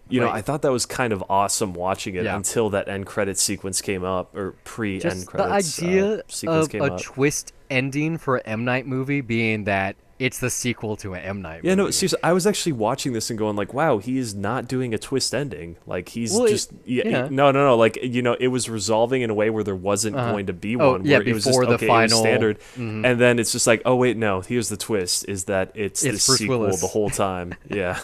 I
Right.
thought that was kind of awesome watching it
Yeah.
until that end credit sequence came up or pre end
Just the
credits
idea
sequence
of
came
a
up.
twist ending for an M Night movie being that it's the sequel to an M Night
Yeah, no,
movie.
seriously, I was actually watching this and going like, "Wow, he is not doing a twist ending. Like he's
Well,
just yeah,
yeah.
no, no, no. Like it was resolving in a way where there wasn't
Uh,
going to be
oh
one.
yeah,
Where it was just
before the
okay, it was
final.
standard, and then it's just like, oh wait, no. Here's the twist: is that it's
It's
this
Bruce
sequel the
Willis,
whole time. Yeah,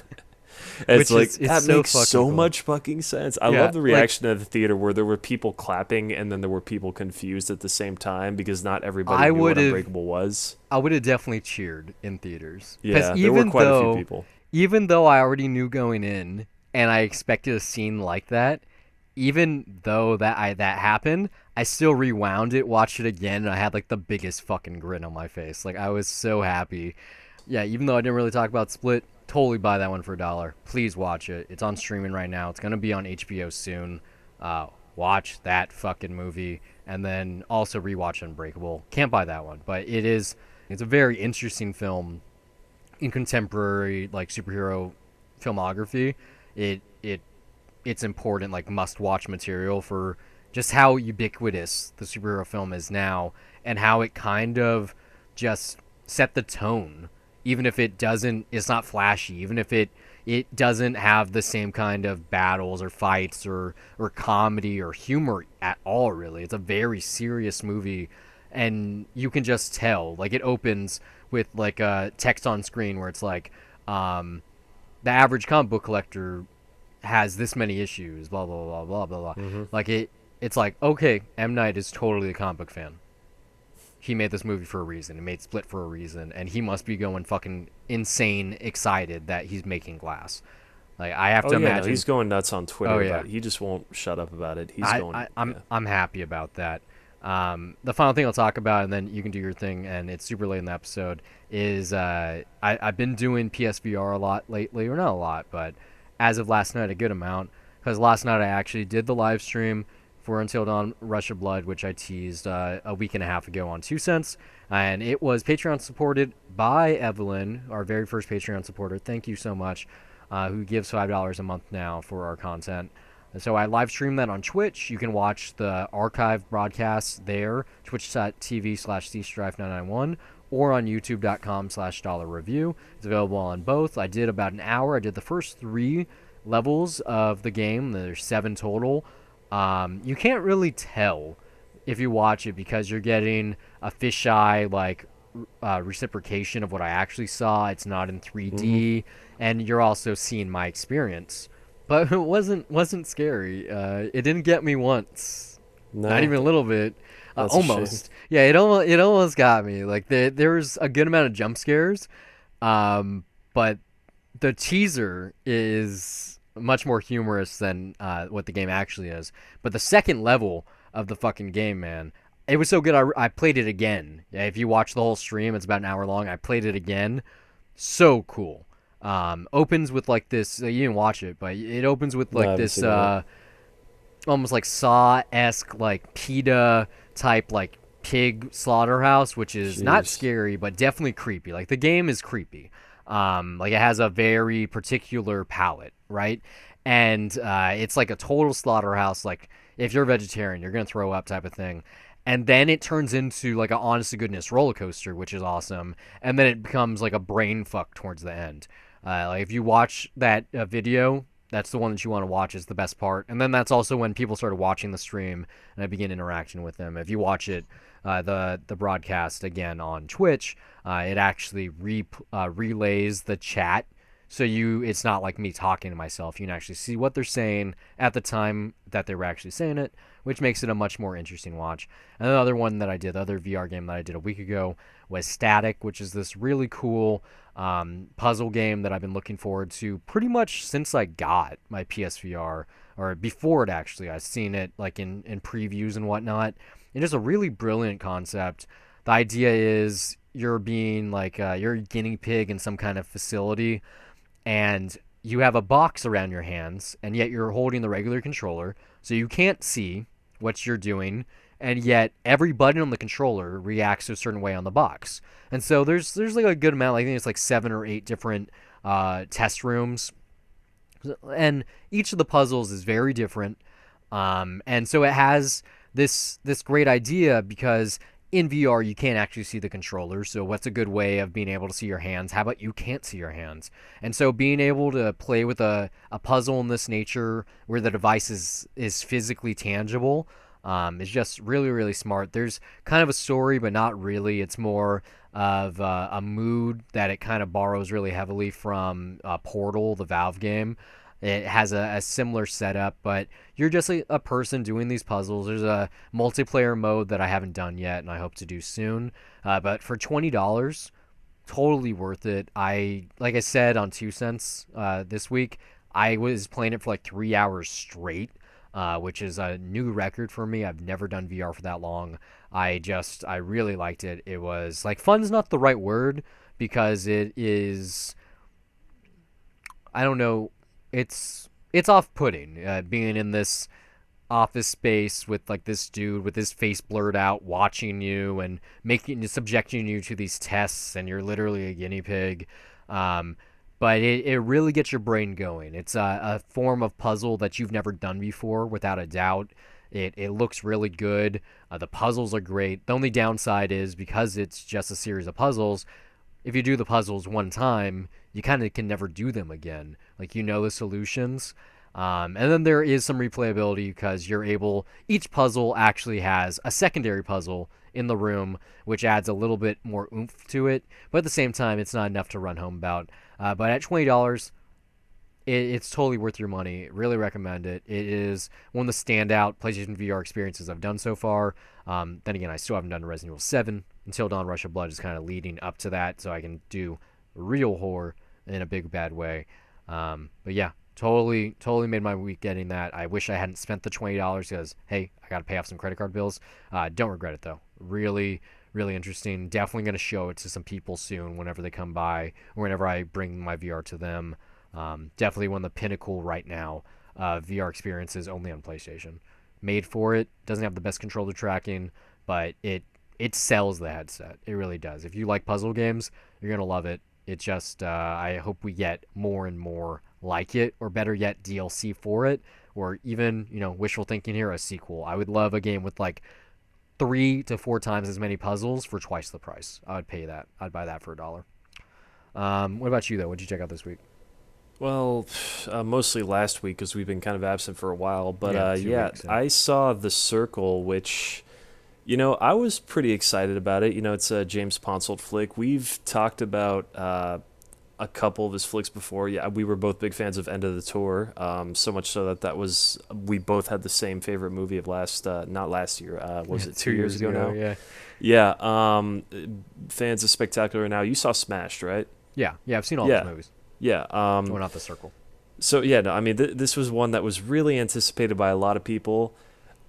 it's
which
like
is it's
that
so
makes
fucking
so
cool.
much fucking sense. I
Yeah,
love the
like
reaction at the theater where there were people clapping and then there were people confused at the same time because not everybody
I
knew what
would have
Unbreakable was.
I would have definitely cheered in theaters because
Yeah, there were quite a few people.
even though I already knew going in and I expected a scene like that, even though that happened, I still rewound it, watched it again, and I had like the biggest fucking grin on my face. Like I was so happy. Yeah, even though I didn't really talk about Split, totally buy that one for $1. Please watch it. It's on streaming right now. It's gonna be on HBO soon. Watch that fucking movie, and then also rewatch Unbreakable. Can't buy that one, but it's a very interesting film in contemporary like superhero filmography. It it's important, like must watch material for just how ubiquitous the superhero film is now, and how it kind of just set the tone. Even if it's not flashy. Even if it doesn't have the same kind of battles or fights or comedy or humor at all. Really, it's a very serious movie, and you can just tell. Like it opens with like a text on screen where it's like, the average comic book collector has this many issues, blah blah blah blah blah blah.
Hmm.
Like it's like, okay, M Night is totally a comic book fan. He made this movie for a reason. He made Split for a reason, and he must be going fucking insane, excited that he's making Glass. Like I have
Oh
to
yeah, no,
imagine.
he's going nuts on
Oh
Twitter
yeah,
about it. He just won't shut up about it. He's
I,
going,
I I'm
yeah.
I'm happy about that. The final thing I'll talk about, and then you can do your thing, and it's super late in the episode, is I've been doing PSVR a lot lately, or not a lot, but as of last night, a good amount. Because last night I actually did the live stream for Until Dawn Rush of Blood, which I teased a week and a half ago on 2 cents. And it was Patreon supported by Evelyn, our very first Patreon supporter. Thank you so much, who gives $5 a month now for our content. And so I live stream that on Twitch. You can watch the archive broadcasts there, twitch.tv/cstrife991, or on youtube.com/dollar review. It's available on both. I did about an hour. I did the first 3 levels of the game. There's 7 total. You can't really tell if you watch it because you're getting a fisheye like reciprocation of what I actually saw. It's not in
Hmm.
3D, and you're also seeing my experience. But it wasn't scary. It didn't get me once, not
No,
even a little bit.
that's a shame.
Almost. Yeah, it almost got me. Like there was a good amount of jump scares, but the teaser is much more humorous than what the game actually is. But the second level of the fucking game, man, it was so good. I played it again. Yeah, if you watch the whole stream, it's about an hour long. I played it again. So cool. Opens with like this. You didn't watch it, but it opens with
No, I
like
haven't
this
seen it yet.
almost like Saw-esque, like PETA type, like pig slaughterhouse, which is not
Jeez.
scary, but definitely creepy. Like the game is creepy. Like it has a very particular palette, right? And it's like a total slaughterhouse. Like if you're a vegetarian, you're gonna throw up type of thing. And then it turns into like an honest to goodness roller coaster, which is awesome. And then it becomes like a brain fuck towards the end. Like if you watch that video, that's the one that you want to watch. Is the best part. And then that's also when people started watching the stream and I begin interaction with them. If you watch it, the broadcast again on Twitch, it actually relays the chat. So it's not like me talking to myself. You can actually see what they're saying at the time that they were actually saying it, which makes it a much more interesting watch. And the other one that I did, the other VR game that I did a week ago, was Static, which is this really cool puzzle game that I've been looking forward to pretty much since I got my PSVR, or before it actually. I've seen it like in previews and whatnot. It is a really brilliant concept. The idea is you're being like you're a guinea pig in some kind of facility, and you have a box around your hands, and yet you're holding the regular controller, so you can't see what you're doing, and yet every button on the controller reacts to a certain way on the box. And so there's like a good amount. I think it's like 7 or 8 different test rooms, and each of the puzzles is very different. And so it has this great idea because in VR, you can't actually see the controller. So, what's a good way of being able to see your hands? How about you can't see your hands? And so, being able to play with a puzzle in this nature where the device is physically tangible is just really, really smart. There's kind of a story, but not really. It's more of a mood that it kind of borrows really heavily from Portal, the Valve game. It has a similar setup, but you're just a person doing these puzzles. There's a multiplayer mode that I haven't done yet, and I hope to do soon. But for $20, totally worth it. Like I said on 2 cents this week, I was playing it for like 3 hours straight, which is a new record for me. I've never done VR for that long. I really liked it. It was like fun's not the right word because it is. I don't know. It's off-putting being in this office space with like this dude with his face blurred out watching you and subjecting you to these tests, and you're literally a guinea pig. But it really gets your brain going. It's a form of puzzle that you've never done before, without a doubt. It looks really good. The puzzles are great. The only downside is because it's just a series of puzzles, if you do the puzzles one time, you kind of can never do them again. Like, you know the solutions. And then there is some replayability because each puzzle actually has a secondary puzzle in the room, which adds a little bit more oomph to it. But at the same time, it's not enough to run home about. But at $20, it's totally worth your money. Really recommend it. It is one of the standout PlayStation VR experiences I've done so far. Then again, I still haven't done Resident Evil 7. Until Dawn Rush of Blood is kind of leading up to that, so I can do real horror in a big bad way. But yeah, totally made my week getting that. I wish I hadn't spent the $20 because, hey, I got to pay off some credit card bills. Don't regret it though. Really, really interesting. Definitely going to show it to some people soon whenever they come by or whenever I bring my VR to them. Definitely one of the pinnacle right now VR experiences only on PlayStation. Made for it. Doesn't have the best controller tracking, but it sells the headset. It really does. If you like puzzle games, you're going to love it. It just, I hope we get more and more like it, or better yet, DLC for it, or even, wishful thinking here, a sequel. I would love a game with like 3 to 4 times as many puzzles for twice the price. I would pay that. I'd buy that for $1. What about you, though? What'd you check out this week?
Well, mostly last week because we've been kind of absent for a while. But
yeah, 2 weeks,
I saw The Circle, which, I was pretty excited about it. It's a James Ponsoldt flick. We've talked about a couple of his flicks before. Yeah, we were both big fans of End of the Tour. So much so that we both had the same favorite movie of not last year. Was it 2 years ago now?
Yeah.
Yeah. Fans of Spectacular Now. You saw Smashed, right?
Yeah. I've seen all those movies.
Yeah.
Going off The Circle.
So yeah, no, I mean, this was one that was really anticipated by a lot of people.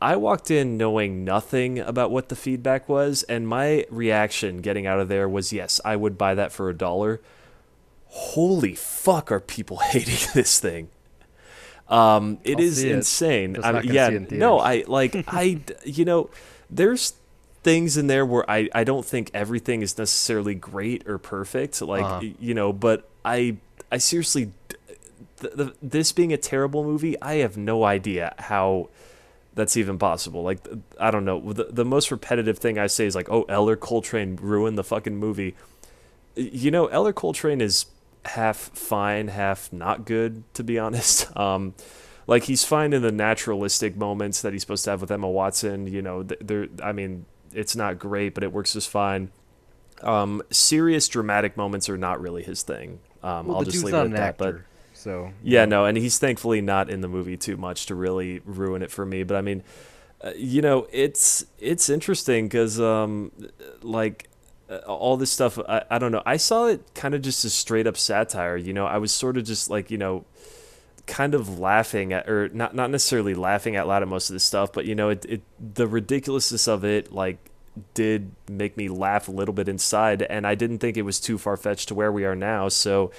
I walked in knowing nothing about what the feedback was, and my reaction getting out of there was, yes, I would buy that for $1. Holy fuck, are people hating this thing? It is insane. There's things in there where I don't think everything is necessarily great or perfect, but I seriously, this being a terrible movie, I have no idea how that's even possible. Like, I don't know. The most repetitive thing I say is like, oh, Eller Coltrane ruined the fucking movie. Eller Coltrane is half fine, half not good, to be honest. Like, he's fine in the naturalistic moments that he's supposed to have with Emma Watson. It's not great, but it works just fine. Serious dramatic moments are not really his thing. I'll just leave it at that. But
so
yeah, no, and he's thankfully not in the movie too much to really ruin it for me. But I mean, it's interesting because all this stuff. I don't know. I saw it kind of just as straight up satire. I was sort of just like kind of laughing at, or not necessarily laughing out loud at most of this stuff, but the ridiculousness of it did make me laugh a little bit inside, and I didn't think it was too far-fetched to where we are now. So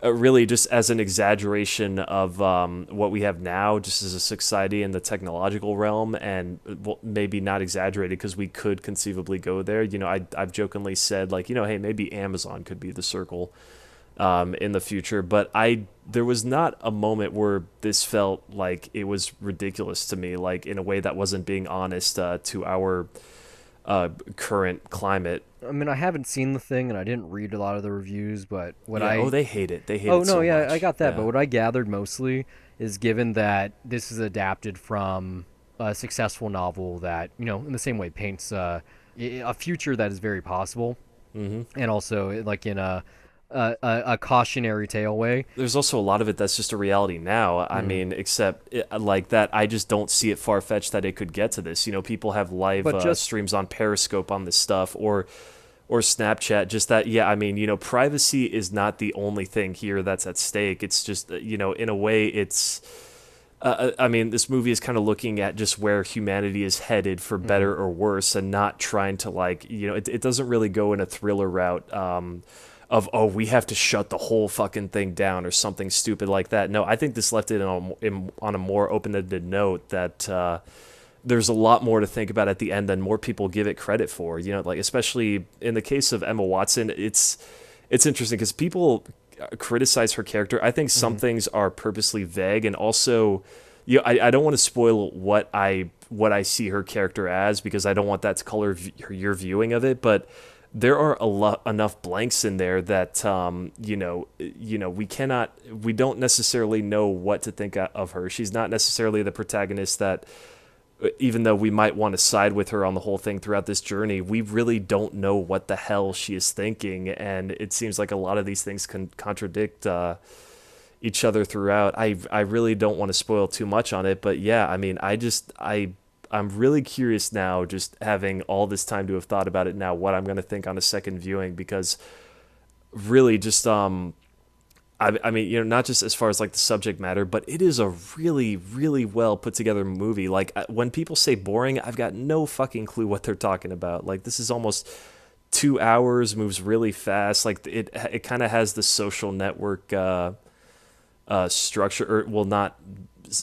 really just as an exaggeration of what we have now just as a society in the technological realm, and maybe not exaggerated because we could conceivably go there. I've jokingly said hey, maybe Amazon could be The Circle in the future, but there was not a moment where this felt like it was ridiculous to me, like in a way that wasn't being honest to our current climate.
I mean, I haven't seen the thing, and I didn't read a lot of the reviews, but what
Yeah. Oh,
I
they hate it. They hate
oh
it
no,
so
yeah, I
much.
got that. But
Yeah.
what I gathered mostly is given that this is adapted from a successful novel that in the same way paints a future that is very possible,
Hmm.
and also like in a cautionary tale way.
There's also a lot of it that's just a reality now. I
Mm.
mean, except like that, I just don't see it far fetched that it could get to this. People have live
But just
streams on Periscope on this stuff, or Snapchat. Just that, yeah. I mean, privacy is not the only thing here that's at stake. It's just, in a way, it's. I mean, this movie is kind of looking at just where humanity is headed for
mm,
better or worse, and not trying to it doesn't really go in a thriller route. Of, oh, we have to shut the whole fucking thing down or something stupid like that. No, I think this left it on a more open-ended note that there's a lot more to think about at the end than more people give it credit for. Like, especially in the case of Emma Watson, it's interesting because people criticize her character. I think some
mm,
things are purposely vague, and also, I don't want to spoil what I see her character as, because I don't want that to color your viewing of it, but there are enough blanks in there that we don't necessarily know what to think of her. She's not necessarily the protagonist that, even though we might want to side with her on the whole thing throughout this journey, we really don't know what the hell she is thinking, and it seems like a lot of these things can contradict each other throughout. I really don't want to spoil too much on it, but yeah, I mean, I'm really curious now, just having all this time to have thought about it now, what I'm going to think on a second viewing, because really just I mean, not just as far as like the subject matter, but it is a really, really well put together movie. Like, when people say boring, I've got no fucking clue what they're talking about. Like, this is almost 2 hours, moves really fast. Like, it kind of has the Social Network structure, or, well, not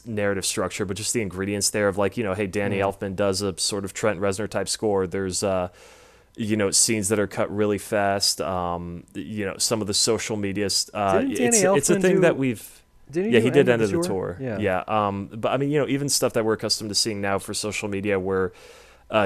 narrative structure, but just the ingredients there of, like, hey, Danny
mm.
Elfman does a sort of Trent Reznor type score. There's scenes that are cut really fast. Some of the social media.
Didn't Danny
It's a
Elfman
thing that
do?
we've.
Didn't he
Yeah,
do
he did
End of
end
the
of the
Tour?
tour.
Yeah.
Yeah. But I mean, even stuff that we're accustomed to seeing now for social media, where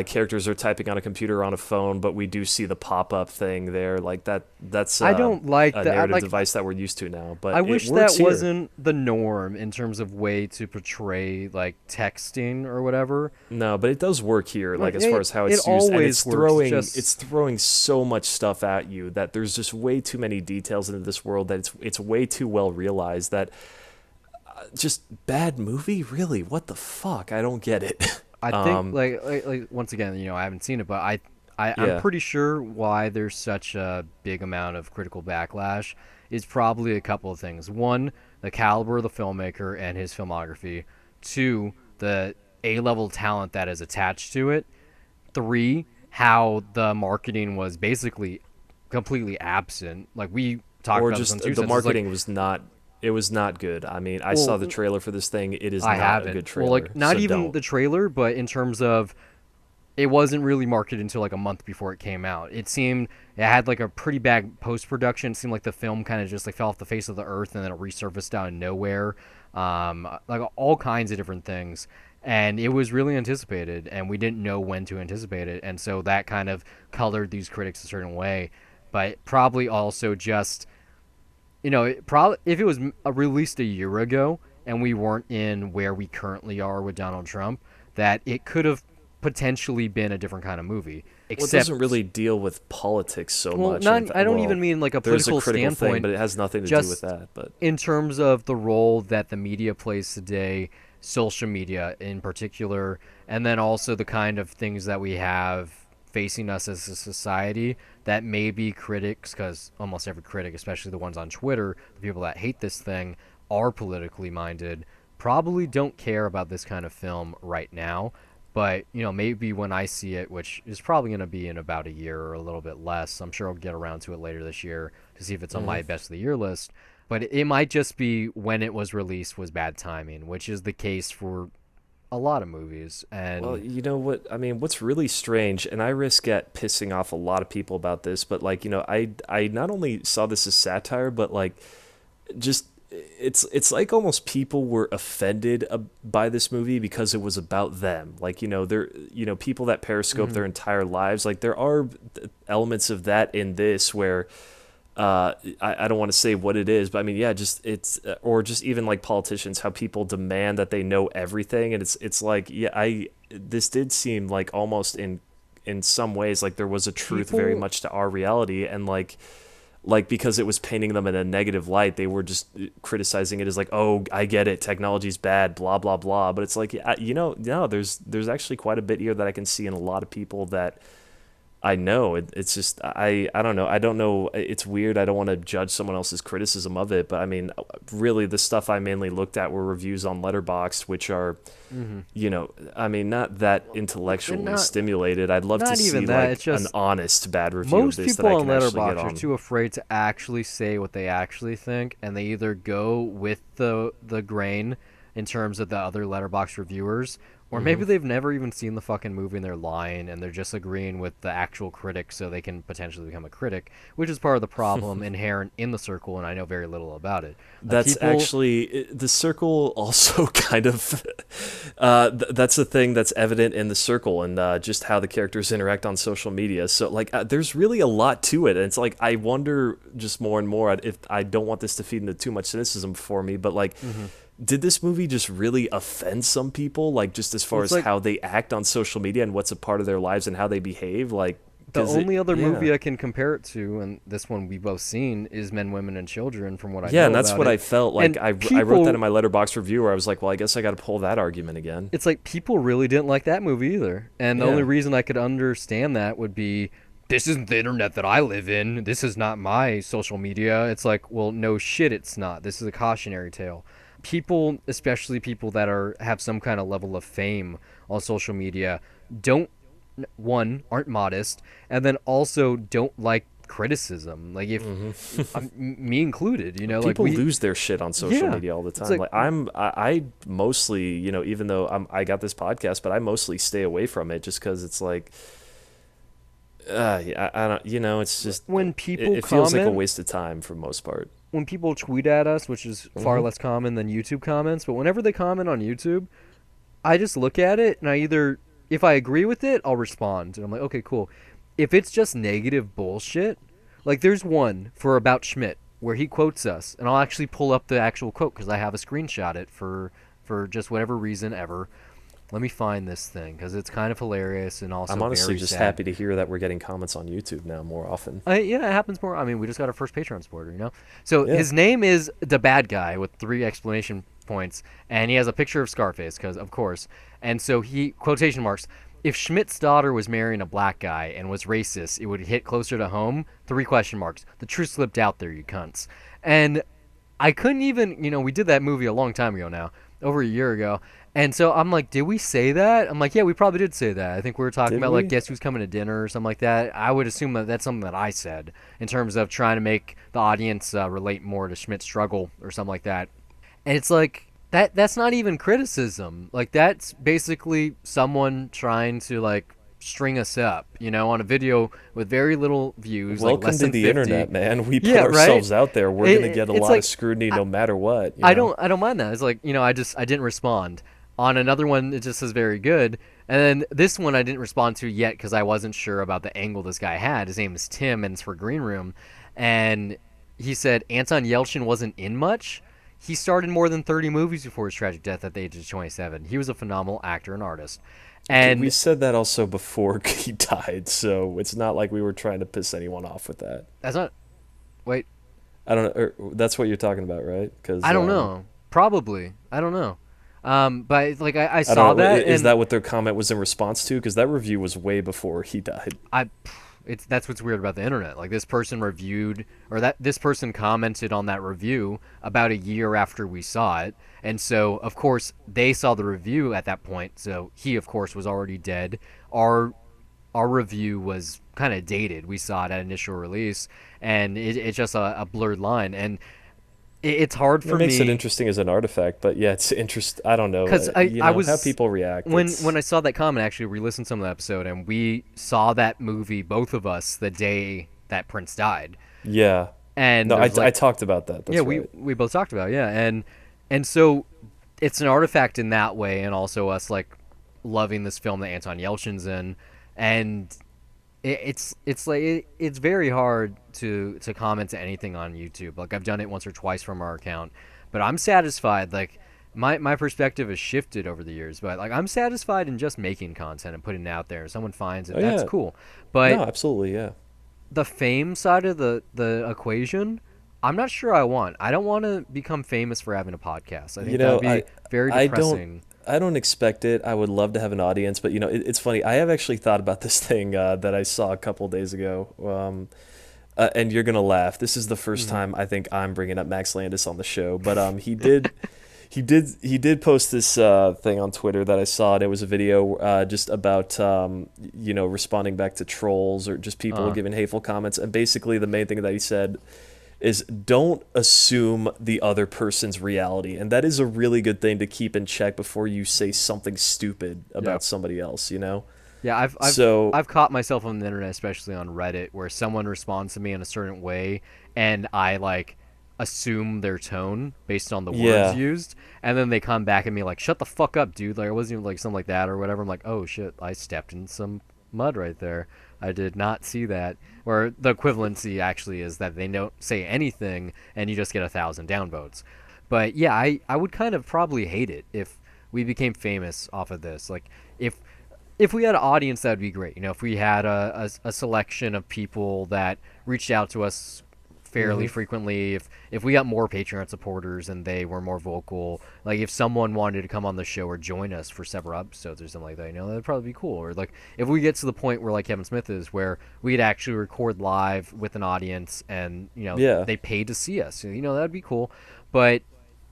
characters are typing on a computer or on a phone, but we do see the pop up thing there. Like that. That's
I don't like
a
that.
narrative device that we're used to now.
I
But it
wish
works
that
here.
wasn't the norm in terms of way to portray like texting or whatever.
No, but it does work here, like,
Like
as far
it,
as how
it
it's used, and
always works.
it's throwing so much stuff at you that there's just way too many details into this world, that it's way too well realized, that just bad movie, really? What the fuck? I don't get it.
I think like once again, I haven't seen it, but I'm
Yeah.
pretty sure why there's such a big amount of critical backlash is probably a couple of things. One, the caliber of the filmmaker and his filmography. Two, the A-level talent that is attached to it. Three, how the marketing was basically completely absent. Like we talked
Or
about this on
just
two
the
cents. It's like,
marketing was not. It was not good. I mean, I saw
well,
the trailer for this thing. It is
I
not a
haven't.
good
Well,
trailer.
like not
So
even
don't.
the trailer, but in terms of it wasn't really marketed until like a month before it came out. It seemed it had like a pretty bad post production. It seemed like the film kind of just like fell off the face of the earth and then it resurfaced out of nowhere. Like all kinds of different things. And it was really anticipated, and we didn't know when to anticipate it, and so that kind of colored these critics a certain way. But probably also just, probably if it was released a year ago and we weren't in where we currently are with Donald Trump, that it could have potentially been a different kind of movie.
Well, it
Except,
doesn't really deal with politics so
well,
much.
not I don't
Well,
even mean like a
there's a
political
critical thing,
standpoint,
but it has nothing to do with
just
that. But
in terms of the role that the media plays today, social media in particular, and then also the kind of things that we have facing us as a society that maybe critics, because almost every critic, especially the ones on Twitter, the people that hate this thing, are politically minded, probably don't care about this kind of film right now. But, maybe when I see it, which is probably going to be in about a year or a little bit less, I'm sure I'll get around to it later this year to see if it's on my best of the year list. But it might just be when it was released was bad timing, which is the case for a lot of movies.
well,
And
you know what? I mean, what's really strange, and I risk at pissing off a lot of people about this, but, like, I not only saw this as satire, but, like, just it's like almost people were offended by this movie because it was about them. Like, they're, people that periscope their entire lives. Like, there are elements of that in this where I don't want to say what it is, but I mean, yeah, just it's or just even like politicians, how people demand that they know everything, and it's like, yeah, this did seem like almost in some ways like there was a truth very much to our reality, and like because it was painting them in a negative light, they were just criticizing it as like, oh, I get it, technology's bad, blah blah blah. But it's like, no, there's actually quite a bit here that I can see in a lot of people that I know. It's just I don't know. I don't know. It's weird. I don't want to judge someone else's criticism of it, but I mean, really, the stuff I mainly looked at were reviews on Letterboxd, which are, I mean, not that intellectually stimulated. I'd love to see like an honest bad review of this that I can actually get on.
Most people on Letterboxd are too afraid to actually say what they actually think, and they either go with the grain in terms of the other Letterboxd reviewers, or maybe they've never even seen the fucking movie and they're lying and they're just agreeing with the actual critic so they can potentially become a critic, which is part of the problem inherent in the circle, and I know very little about it.
Actually, the circle also kind of, that's a thing that's evident in the circle, and just how the characters interact on social media. So like, there's really a lot to it, and it's like, I wonder just more and more, if I don't want this to feed into too much cynicism for me, but like, did this movie just really offend some people? Like, just as far as like, how they act on social media and what's a part of their lives and how they behave? Like,
the only other movie I can compare it to, and this one we've both seen, is Men, Women, and Children, from what I know.
Yeah, and that's what I felt like. I wrote that in my Letterboxd review where I was like, well, I guess I got to pull that argument again.
It's like, people really didn't like that movie either. And the only reason I could understand that would be, this isn't the internet that I live in. This is not my social media. It's like, well, no shit, it's not. This is a cautionary tale. People, especially people that have some kind of level of fame on social media, aren't modest, and then also don't like criticism. Like, if me included,
people
like
lose their shit on social media all the time. Like I mostly, even though I got this podcast, but I mostly stay away from it just because it's like, I don't, it's just,
when people
it feels like a waste of time for the most part.
When people tweet at us, which is far less common than YouTube comments, but whenever they comment on YouTube, I just look at it, and if I agree with it, I'll respond. And I'm like, okay, cool. If it's just negative bullshit, like there's one for About Schmidt where he quotes us, and I'll actually pull up the actual quote because I have a screenshot it for just whatever reason ever. Let me find this thing because it's kind of hilarious and also
I'm honestly
very
just
sad.
happy to hear that we're getting comments on YouTube now more often.
Yeah, it happens more. I mean, we just got our first Patreon supporter, So his name is The Bad Guy with 3 exclamation points, and he has a picture of Scarface because, of course. And so he, quotation marks, if Schmidt's daughter was marrying a black guy and was racist, it would hit closer to home, 3 question marks. The truth slipped out there, you cunts. And I couldn't even, we did that movie a long time ago now, over a year ago. And so I'm like, did we say that? I'm like, yeah, we probably did say that. I think we were talking about, like, Guess Who's Coming to Dinner or something like that. I would assume that that's something that I said in terms of trying to make the audience relate more to Schmidt's struggle or something like that. And it's like, that's not even criticism. Like, that's basically someone trying to, like, string us up, on a video with very little views.
Welcome
like less
to
than
the
50.
internet, man. We put ourselves out there. We're going to get a lot of scrutiny no matter what.
I don't mind that. It's like, I didn't respond. On another one, it just says very good. And then this one I didn't respond to yet because I wasn't sure about the angle this guy had. His name is Tim, and it's for Green Room. And he said Anton Yelchin wasn't in much. He starred in more than 30 movies before his tragic death at the age of 27. He was a phenomenal actor and artist. And
we said that also before he died, so it's not like we were trying to piss anyone off with that.
That's not... Wait.
I don't know. That's what you're talking about, right? Cause,
I don't know. Probably. I don't know. But like I saw that.
Is that what their comment was in response to? Because that review was way before he died.
That's what's weird about the internet. Like, this person this person commented on that review about a year after we saw it, and so of course they saw the review at that point. So he, of course, was already dead. Our review was kind of dated. We saw it at initial release, and it's just a blurred line. And it's hard for me.
It makes it interesting as an artifact, but yeah, it's interesting. I don't know.
Because I was
how people react.
When I saw that comment, actually re-listened to some of the episode, and we saw that movie, both of us, the day that Prince died.
Yeah.
And
No,
there's
I
like,
talked about that.
yeah,
That's right.
we both talked about it, yeah, and so it's an artifact in that way, and also us like loving this film that Anton Yelchin's in, and it's like it's very hard to comment to anything on YouTube. Like I've done it once or twice from our account, but I'm satisfied. Like my perspective has shifted over the years, but like I'm satisfied in just making content and putting it out there. If someone finds it,
Oh
that's
yeah.
cool. But
No, absolutely, yeah.
the fame side of the equation, I'm not sure I want. I don't want to become famous for having a podcast. I
You
think that
know,
would be very
I don't
depressing.
I don't expect it. I would love to have an audience, but it's funny. I have actually thought about this thing that I saw a couple days ago. And you're gonna laugh. This is the first
Hmm.
time I think I'm bringing up Max Landis on the show, but he did post this thing on Twitter that I saw, and it was a video just about responding back to trolls or just people
Uh,
giving hateful comments. And basically, the main thing that he said is don't assume the other person's reality, and that is a really good thing to keep in check before you say something stupid
yeah.
about somebody else. You know,
Yeah,
so
I've caught myself on the internet, especially on Reddit, where someone responds to me in a certain way, and I like assume their tone based on the words
yeah,
used, and then they come back at me like, "Shut the fuck up, dude!" Like I wasn't even like something like that or whatever. I'm like, "Oh shit, I stepped in some mud right there. I did not see that." Or the equivalency actually is that they don't say anything, and you just get 1,000 downvotes. But yeah, I would kind of probably hate it if we became famous off of this. Like if we had an audience, that would be great. You know, if we had a selection of people that reached out to us fairly
hmm
frequently, if we got more Patreon supporters and they were more vocal, like if someone wanted to come on the show or join us for several episodes or something like that, you know, that'd probably be cool. Or like if we get to the point where like Kevin Smith is, where we could actually record live with an audience and you know
yeah.
they paid to see us, you know, that'd be cool. But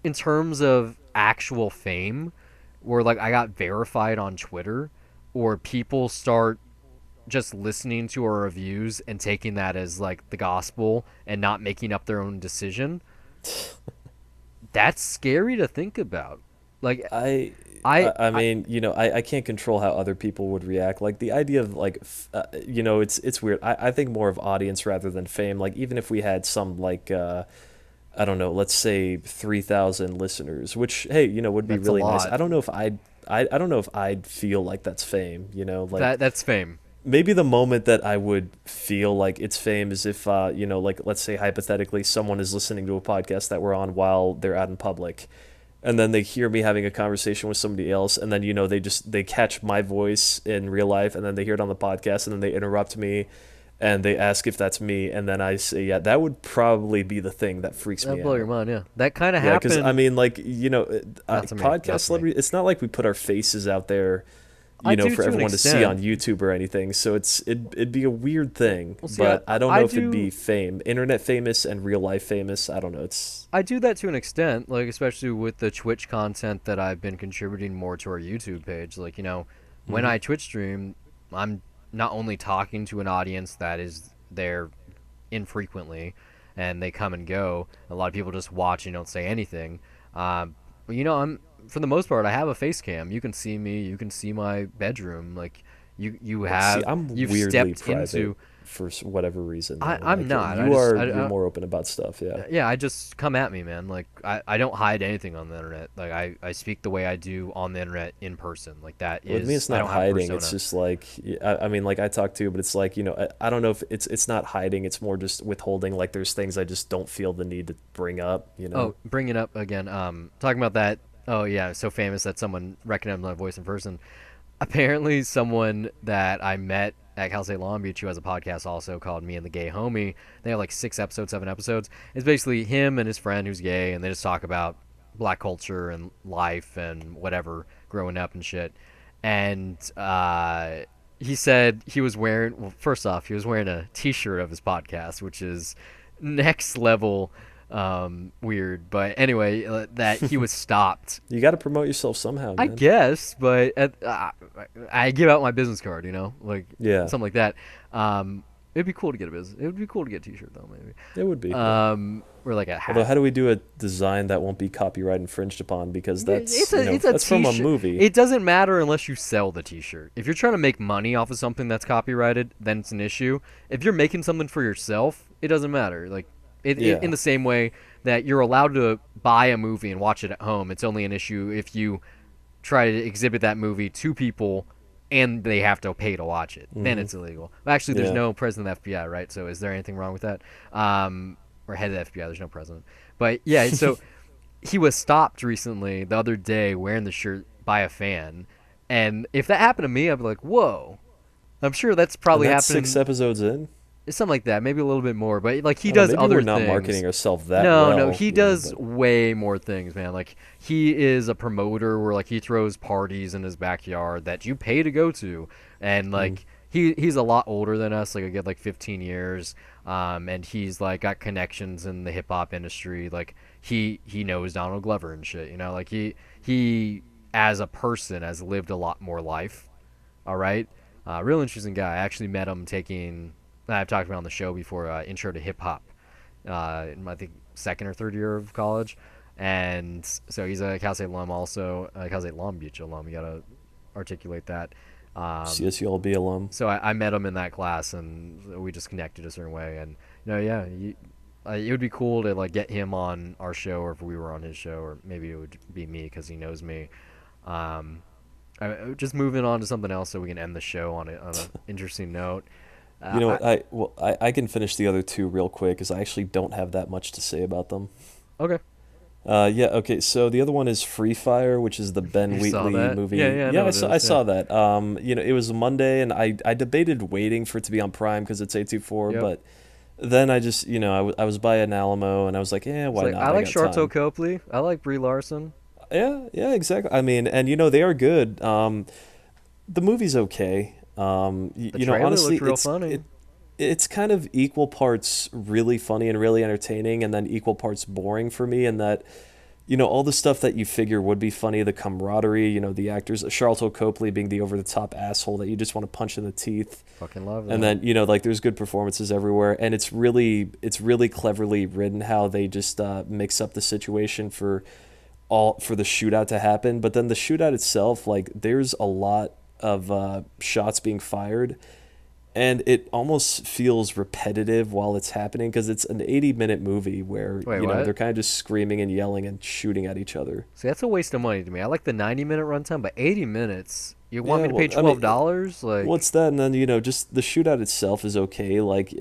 in terms of actual fame, where like I got verified on Twitter, or people start just listening to our reviews and taking that as like the gospel and not making up their own decision, that's scary to think about. Like
I I
I
mean, I can't control how other people would react. Like the idea of like, it's weird. I think more of audience rather than fame. Like even if we had some like, I don't know, let's say 3,000 listeners, which hey, would be
that's a
really nice.
lot.
I don't know if I don't know if I'd feel like that's fame. Like
That's fame.
maybe the moment that I would feel like it's fame is if, like let's say hypothetically, someone is listening to a podcast that we're on while they're out in public, and then they hear me having a conversation with somebody else, and then they catch my voice in real life, and then they hear it on the podcast, and then they interrupt me, and they ask if that's me, and then I say, yeah, that would probably be the thing that freaks
That'd
me
blow your
out.
mind, yeah. That kind of
Yeah, because I
happened.
mean, like,
Not to me.
podcast
Not to me.
celebrity. It's not like we put our faces out there,
I do
for
to an
everyone to see on
extent.
YouTube or anything. So it'd be a weird thing,
Well, see,
but I don't
I
know if it'd
do
be fame, internet famous and real life famous. I don't know. It's
I do that to an extent, like especially with the Twitch content that I've been contributing more to our YouTube page. Like, you know, when
hmm
I Twitch stream, I'm not only talking to an audience that is there infrequently and they come and go. A lot of people just watch and don't say anything. But you know, I'm for the most part I have a face cam. You can see me, you can see my bedroom. Like
see, I'm
you've
weirdly
stepped
private
into.
for whatever reason though.
I'm
Like
not. I just
you're more open about stuff. Yeah.
yeah, I just come at me, man. Like I don't hide anything on the internet. Like I speak the way I do on the internet in person. Like that
With me,
is
it's
I
not
don't have a
hiding. It's
persona.
just like I mean, like I talk to, but it's like I don't know if it's not hiding. It's more just withholding. Like there's things I just don't feel the need to bring up.
Oh, bring it up again. Talking about that. Oh yeah, so famous that someone recognized my voice in person. Apparently, someone that I met at Cal State Long Beach who has a podcast also called Me and the Gay Homie. They have like 6 episodes, 7 episodes. It's basically him and his friend who's gay, and they just talk about black culture and life and whatever growing up and shit. And he said he was wearing. Well, first off, he was wearing a T-shirt of his podcast, which is next level weird. But anyway, that he was stopped.
You got to promote yourself somehow,
I
man.
guess, but I give out my business card, you know, like
Yeah,
something like that. It'd be cool to get a business. It would be cool to get a T-shirt though, maybe.
it would be. Yeah.
Or like a
Although,
hat.
how do we do a design that won't be copyright infringed upon? Because
It's
that's
a
that's from a
T-shirt.
movie.
It doesn't matter unless you sell the T-shirt. If you're trying to make money off of something that's copyrighted, then it's an issue. If you're making something for yourself, it doesn't matter. Like In
Yeah.
the same way that you're allowed to buy a movie and watch it at home. It's only an issue if you try to exhibit that movie to people and they have to pay to watch it. Then
Hmm.
it's illegal. Well, actually, there's
Yeah.
no president of the FBI, right? So is there anything wrong with that? Or head of the FBI? There's no president. But yeah, so he was stopped recently the other day wearing the shirt by a fan, and if that happened to me, I'd be like, whoa. I'm sure that's
And
probably
that's six
happened.
episodes in.
Something like that, maybe a little bit more. But like he
I don't know.
does
Maybe we're
other
not
things.
marketing ourselves that
No, no,
well,
he
you know.
does
But
way more things, man. Like he is a promoter where like he throws parties in his backyard that you pay to go to, and
mm,
like he's a lot older than us. Like I get like 15 years, and he's like got connections in the hip hop industry. Like he knows Donald Glover and shit. You know, like he as a person has lived a lot more life. All right, real interesting guy. I actually met him taking. I've talked about on the show before. Intro to hip hop. In I think second or third year of college, and so he's a Cal State alum, also Cal State Long Beach alum. You gotta articulate that. Um,
CSULB alum.
so I met him in that class, and we just connected a certain way. And yeah, it would be cool to like get him on our show, or if we were on his show, or maybe it would be me because he knows me. Um, just moving on to something else, so we can end the show on an interesting note.
You know
I
what? I can finish the other two real quick because I actually don't have that much to say about them.
Okay,
Yeah, okay. So the other one is Free Fire, which is the Ben
you saw
Wheatley
that? Yeah,
movie.
yeah, I
Yeah,
know it
I
is. Yeah.
saw that. It was a Monday, and I debated waiting for it to be on Prime because it's 824,
Yep.
but then I just, I was by an Alamo, and I was like,
It's
why
like I
not? I
like
got
Sharlto
time.
Copley. I like Brie Larson.
Yeah, yeah, exactly. I mean, and they are good. The movie's okay.
The trailer
Honestly,
looked real funny.
it's kind of equal parts really funny and really entertaining, and then equal parts boring for me. And that, all the stuff that you figure would be funny, the camaraderie, the actors, Charlton Copley being the over the top asshole that you just want to punch in the teeth,
Fucking love
and
that.
then like there's good performances everywhere, and it's really cleverly written how they just mix up the situation for the shootout to happen. But then the shootout itself, like there's a lot of shots being fired, and it almost feels repetitive while it's happening because it's an 80-minute movie where
Wait, what?
they're kind of just screaming and yelling and shooting at each other.
See, that's a waste of money to me. I like the 90-minute runtime, but 80 minutes. You want
Yeah,
me to pay
well, I mean,
$12?
what's
Like,
that? And then just the shootout itself is okay. Like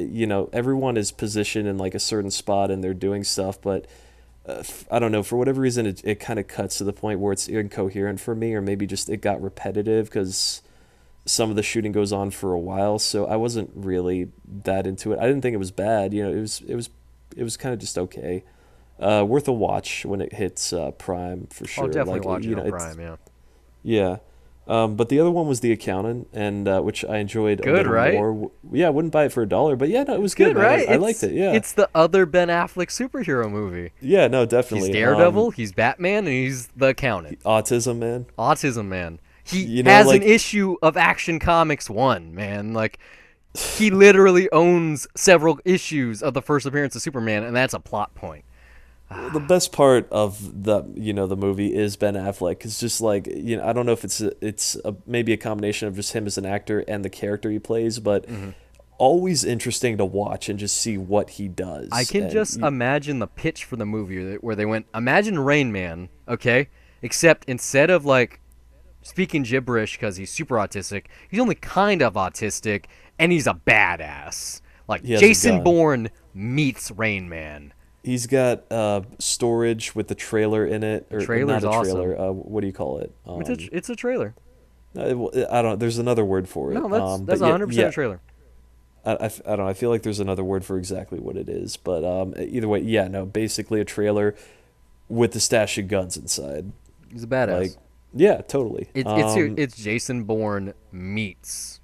everyone is positioned in like a certain spot and they're doing stuff, but I don't know, for whatever reason it kind of cuts to the point where it's incoherent for me, or maybe just it got repetitive because some of the shooting goes on for a while, so I wasn't really that into it. I didn't think it was bad. It was kind of just okay. Worth a watch when it hits Prime for
I'll
sure.
definitely
Like
watch it on
it's
Prime. Yeah.
yeah. But the other one was The Accountant, and which I enjoyed a
Good,
little
right?
more. Yeah, I wouldn't buy it for $1, but yeah, no, it
It's
was good,
good,
man.
right?
I liked it. Yeah,
It's the other Ben Affleck superhero movie.
yeah, no,
He's
definitely.
Daredevil. He's Batman, and he's the accountant.
Autism, man.
Autism Man. He has an
Like
issue of Action Comics 1, man. Like, he literally owns several issues of the first appearance of Superman, and that's a plot point.
the best part of the movie is Ben Affleck. It's just like I don't know if maybe a combination of just him as an actor and the character he plays, but
Hmm.
always interesting to watch and just see what he does.
I can
And
just imagine the pitch for the movie where they went, imagine Rain Man, okay? Except instead of, like, speaking gibberish because he's super autistic, he's only kind of autistic, and he's a badass. Like,
he has a
Jason
gun.
Bourne meets Rain Man.
He's got storage with the trailer in it,
The
or not
trailer's
a trailer.
awesome.
What do you call it?
It's a trailer.
I don't. There's another word for it.
No, that's
But yeah,
100% a trailer.
I don't know. I feel like there's another word for exactly what it is, but either way, yeah, no. Basically, a trailer with the stash of guns inside.
He's a badass.
Like, yeah, totally.
It's Jason Bourne meets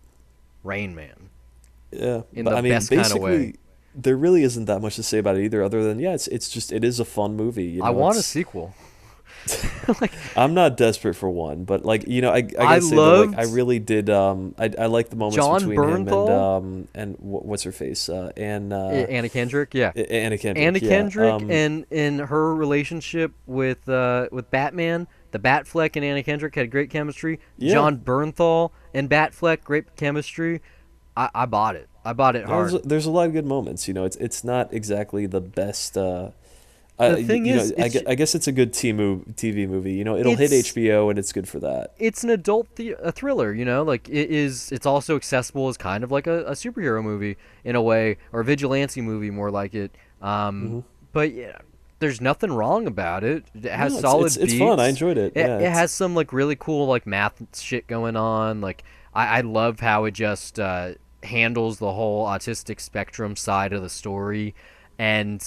Rain Man
Yeah,
in
but
the
I mean,
best kind of way.
basically, there really isn't that much to say about it either, other than yeah, it is a fun movie.
I want a
it's
sequel. Like,
I'm not desperate for one, but like I
I
gotta say though, like I
loved
really did I like the moments
John
between him
Bernthal,
and what's her face and
Anna Kendrick, yeah.
Anna Kendrick,
Anna
yeah.
Kendrick and in her relationship with Batman, the Batfleck and Anna Kendrick had great chemistry.
Yeah.
John Bernthal and Batfleck, great chemistry. I bought it. I bought it hard.
There's a lot of good moments. It's not exactly the best.
The thing is,
I guess it's a good TV movie. It'll hit
it's
HBO and it's good for that.
it's an adult a thriller, like it is. It's also accessible as kind of like a superhero movie in a way, or a vigilante movie more like it. Um,
Hmm.
but yeah, there's nothing wrong about it. It has
No,
solid
it's fun. I
beats.
enjoyed it.
It,
Yeah,
it has some like really cool like math shit going on. Like I love how it just handles the whole autistic spectrum side of the story, and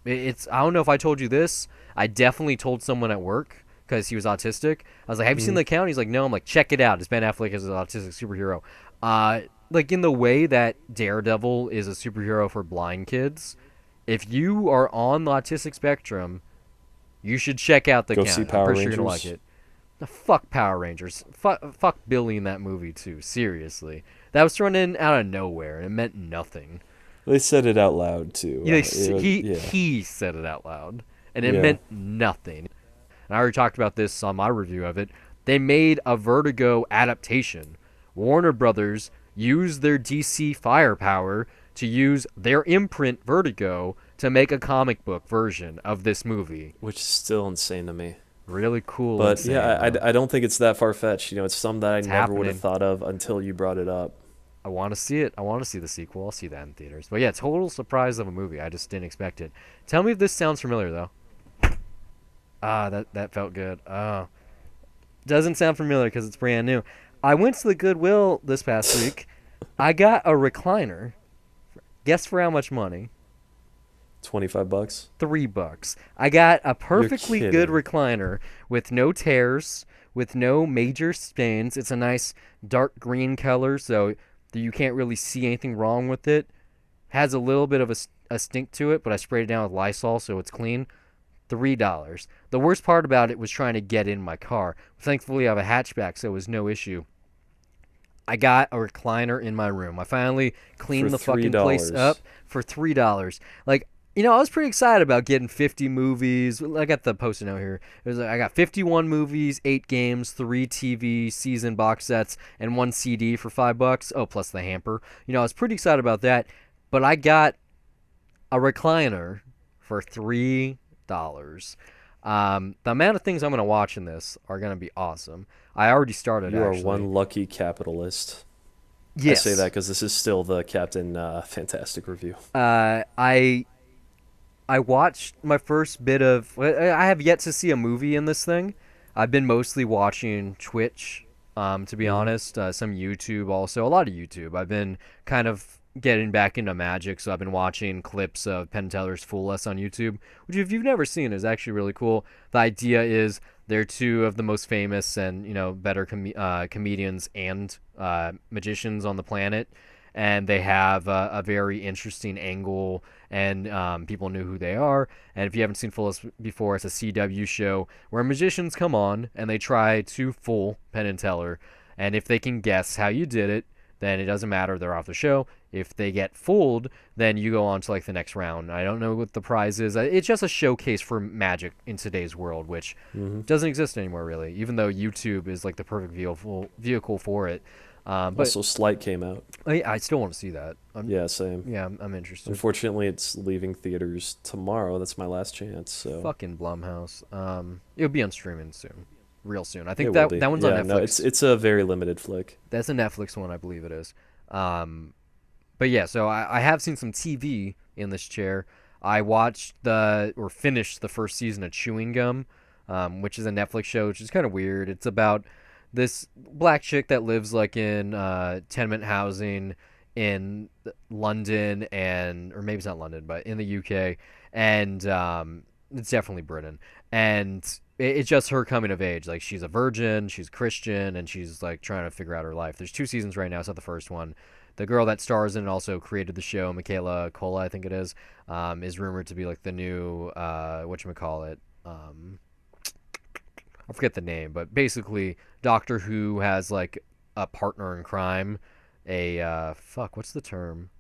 it's. I don't know if I told you this. I definitely told someone at work because he was autistic. I was like, "Have you seen
hmm
the account?" He's like, "No." I'm like, "Check it out. It's Ben Affleck as an autistic superhero." Like in the way that Daredevil is a superhero for blind kids. If you are on the autistic spectrum, you should check out the
go see
account. I'm
Power
pretty sure you're gonna like
Rangers.
it. Fuck Power Rangers. Fuck Billy in that movie too. Seriously, that was thrown in out of nowhere and it meant nothing.
They said it out loud too.
Yeah,
Yeah,
he said it out loud, and it
yeah.
meant nothing. And I already talked about this on my review of it. They made a Vertigo adaptation. Warner Brothers used their DC firepower to use their imprint Vertigo to make a comic book version of this movie.
Which is still insane to me.
Really cool,
But
insane,
yeah,
though.
I don't think it's that far fetched. It's some that I
It's
never would have
happening.
thought of until you brought it up.
I want to see it. I want to see the sequel. I'll see that in theaters. But yeah, total surprise of a movie. I just didn't expect it. Tell me if this sounds familiar though. That felt good. Doesn't sound familiar because it's brand new. I went to the Goodwill this past week. I got a recliner. Guess for how much money?
$25.
$3. I got a
You're
perfectly good
kidding.
recliner with no tears, with no major stains. It's a nice dark green color, so that you can't really see anything wrong with it. Has a little bit of a stink to it, but I sprayed it down with Lysol, so it's clean. $3. The worst part about it was trying to get in my car. Thankfully, I have a hatchback, so it was no issue. I got a recliner in my room. I finally
For
cleaned the
three
fucking place up
dollars.
for $3. Like, I was pretty excited about getting 50 movies. I got the post-it note here. It was like, I got 51 movies, 8 games, 3 TV season box sets, and 1 CD for $5. Oh, plus the hamper. I was pretty excited about that. But I got a recliner for $3. The amount of things I'm gonna watch in this are gonna be awesome. I already started
You are
actually.
one lucky capitalist. I say that
Yes.
because this is still the Captain Fantastic review.
I watched my first bit of. I have yet to see a movie in this thing. I've been mostly watching Twitch, to be
Hmm.
honest. Some YouTube also, a lot of YouTube. I've been kind of getting back into Magic, so I've been watching clips of Penn Teller's Fool Us on YouTube, which if you've never seen is actually really cool. The idea is they're two of the most famous and better comedians and magicians on the planet, and they have a very interesting angle, and people knew who they are. And if you haven't seen Fool Us before, it's a CW show where magicians come on and they try to fool Penn and Teller, and if they can guess how you did it, then it doesn't matter. They're off the show. If they get fooled, then you go on to like the next round. I don't know what the prize is. It's just a showcase for magic in today's world, which
Hmm.
doesn't exist anymore, really. Even though YouTube is like the perfect vehicle for it. But
Also, Slight came out.
I still want to see that.
Yeah, same.
I'm interested.
Unfortunately, it's leaving theaters tomorrow. That's my last chance. So
Fucking Blumhouse. It'll be on streaming soon, real soon. I
it
think
will
that
be.
that one's on
Yeah, no,
Netflix.
it's a very limited flick.
That's a Netflix one, I believe it is. Um, but yeah, so I have seen some TV in this chair. I watched finished the first season of Chewing Gum, which is a Netflix show, which is kind of weird. It's about this black chick that lives like in tenement housing in London, or maybe it's not London, but in the UK, and it's definitely Britain. And it's just her coming of age. Like she's a virgin, she's Christian, and she's like trying to figure out her life. There's 2 seasons right now. It's not the first one. The girl that stars in it also created the show, Michaela Cola, I think it is rumored to be like the new whatchamacallit. I forget the name, but basically Doctor Who has like a partner in crime. What's the term?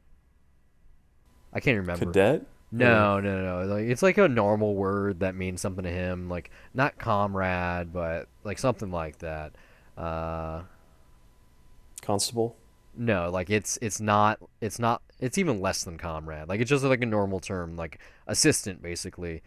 I can't remember.
Cadet? Or
No. Like it's like a normal word that means something to him, like not comrade, but like something like that. Uh,
constable?
No, like it's even less than comrade. Like it's just like a normal term, like assistant basically.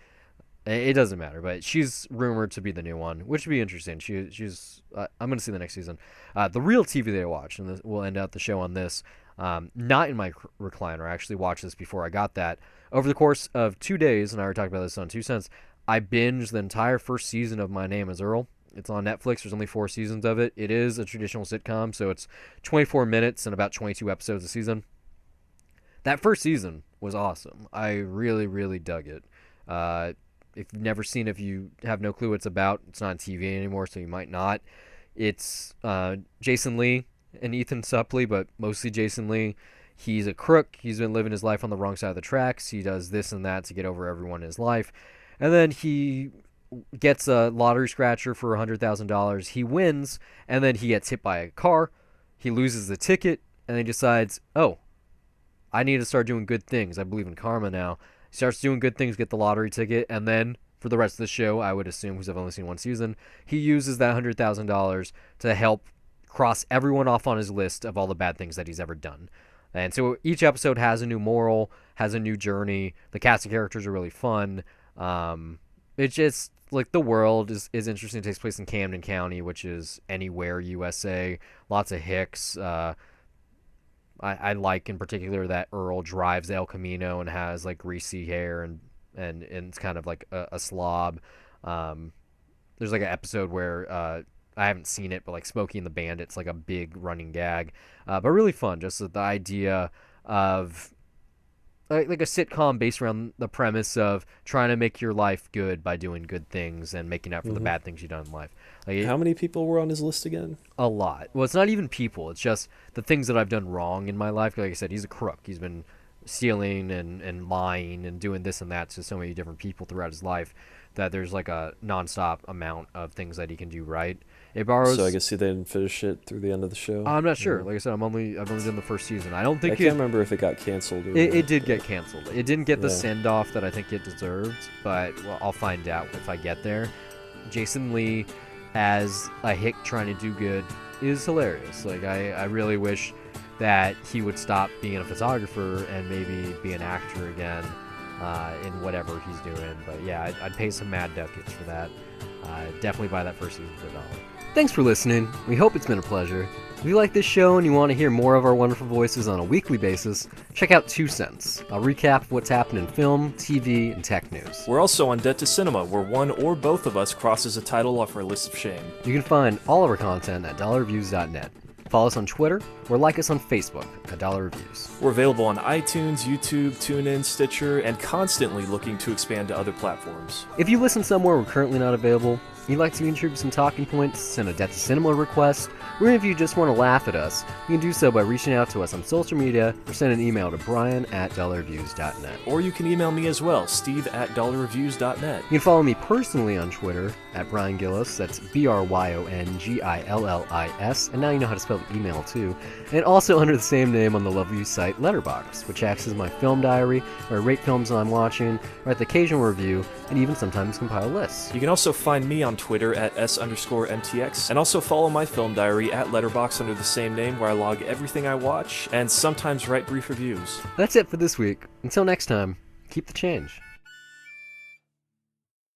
It doesn't matter, but she's rumored to be the new one, which would be interesting. She's I'm gonna see the next season. The real TV that I watched, and we'll end out the show on this. Not in my recliner. I actually watched this before I got that. Over the course of 2 days, and I already talked about this on 2 Cents, I binged the entire first season of My Name Is Earl. It's on Netflix. There's only 4 seasons of it. It is a traditional sitcom, so it's 24 minutes and about 22 episodes a season. That first season was awesome. I really, really dug it. If you've never seen it, if you have no clue what it's about, it's not on TV anymore, so you might not. It's Jason Lee and Ethan Suplee, but mostly Jason Lee. He's a crook. He's been living his life on the wrong side of the tracks. He does this and that to get over everyone in his life. And then he gets a lottery scratcher for $100,000. He wins, and then he gets hit by a car. He loses the ticket, and then he decides, oh, I need to start doing good things. I believe in karma now. He starts doing good things, get the lottery ticket, and then for the rest of the show, I would assume, because I've only seen one season, he uses that $100,000 to help cross everyone off on his list of all the bad things that he's ever done. And so each episode has a new moral, has a new journey. The cast of characters are really fun. It's just like the world is interesting. It takes place in Camden County, which is anywhere USA. Lots of hicks. I like in particular that Earl drives El Camino and has like greasy hair and it's kind of like a slob. There's like an episode where I haven't seen it, but like Smokey and the Bandit's like a big running gag, but really fun. Just the idea of like a sitcom based around the premise of trying to make your life good by doing good things and making up for the bad things you've done in life. Like
How many people were on his list again?
a lot. Well, it's not even people. It's just the things that I've done wrong in my life. Like I said, he's a crook. He's been stealing and lying and doing this and that to so many different people throughout his life that there's like a nonstop amount of things that he can do right. It borrows.
So I guess they didn't finish it through the end of the show.
I'm not sure. Like I said, I've only done the first season. I don't think
I can't remember if it got canceled.
It did get canceled. It didn't get the send off that I think it deserved, but well, I'll find out if I get there. Jason Lee as a hick trying to do good is hilarious. Like I really wish that he would stop being a photographer and maybe be an actor again in whatever he's doing. But yeah, I'd pay some mad ducats for that. Definitely buy that first season for $1. Thanks for listening. We hope it's been a pleasure. If you like this show and you want to hear more of our wonderful voices on a weekly basis, check out 2 Cents. I'll recap what's happened in film, TV, and tech news.
We're also on Debt to Cinema, where one or both of us crosses a title off our list of shame.
You can find all of our content at dollarreviews.net. Follow us on Twitter or like us on Facebook at Dollar Reviews.
We're available on iTunes, YouTube, TuneIn, Stitcher, and constantly looking to expand to other platforms.
If you listen somewhere we're currently not available, you'd like to contribute some talking points, send a Debt to Cinema request, or if you just want to laugh at us, you can do so by reaching out to us on social media or send an email to brian@dollarreviews.net.
Or you can email me as well, steve@dollarreviews.net.
You can follow me personally on Twitter at Brian Gillis, that's BRYONGILLIS, and now you know how to spell the email too, and also under the same name on the lovely site Letterboxd, which acts as my film diary, where I rate films that I'm watching, write the occasional review, and even sometimes compile lists.
You can also find me on Twitter at S_MTX, and also follow my film diary at Letterboxd under the same name, where I log everything I watch, and sometimes write brief reviews.
That's it for this week. Until next time, keep the change.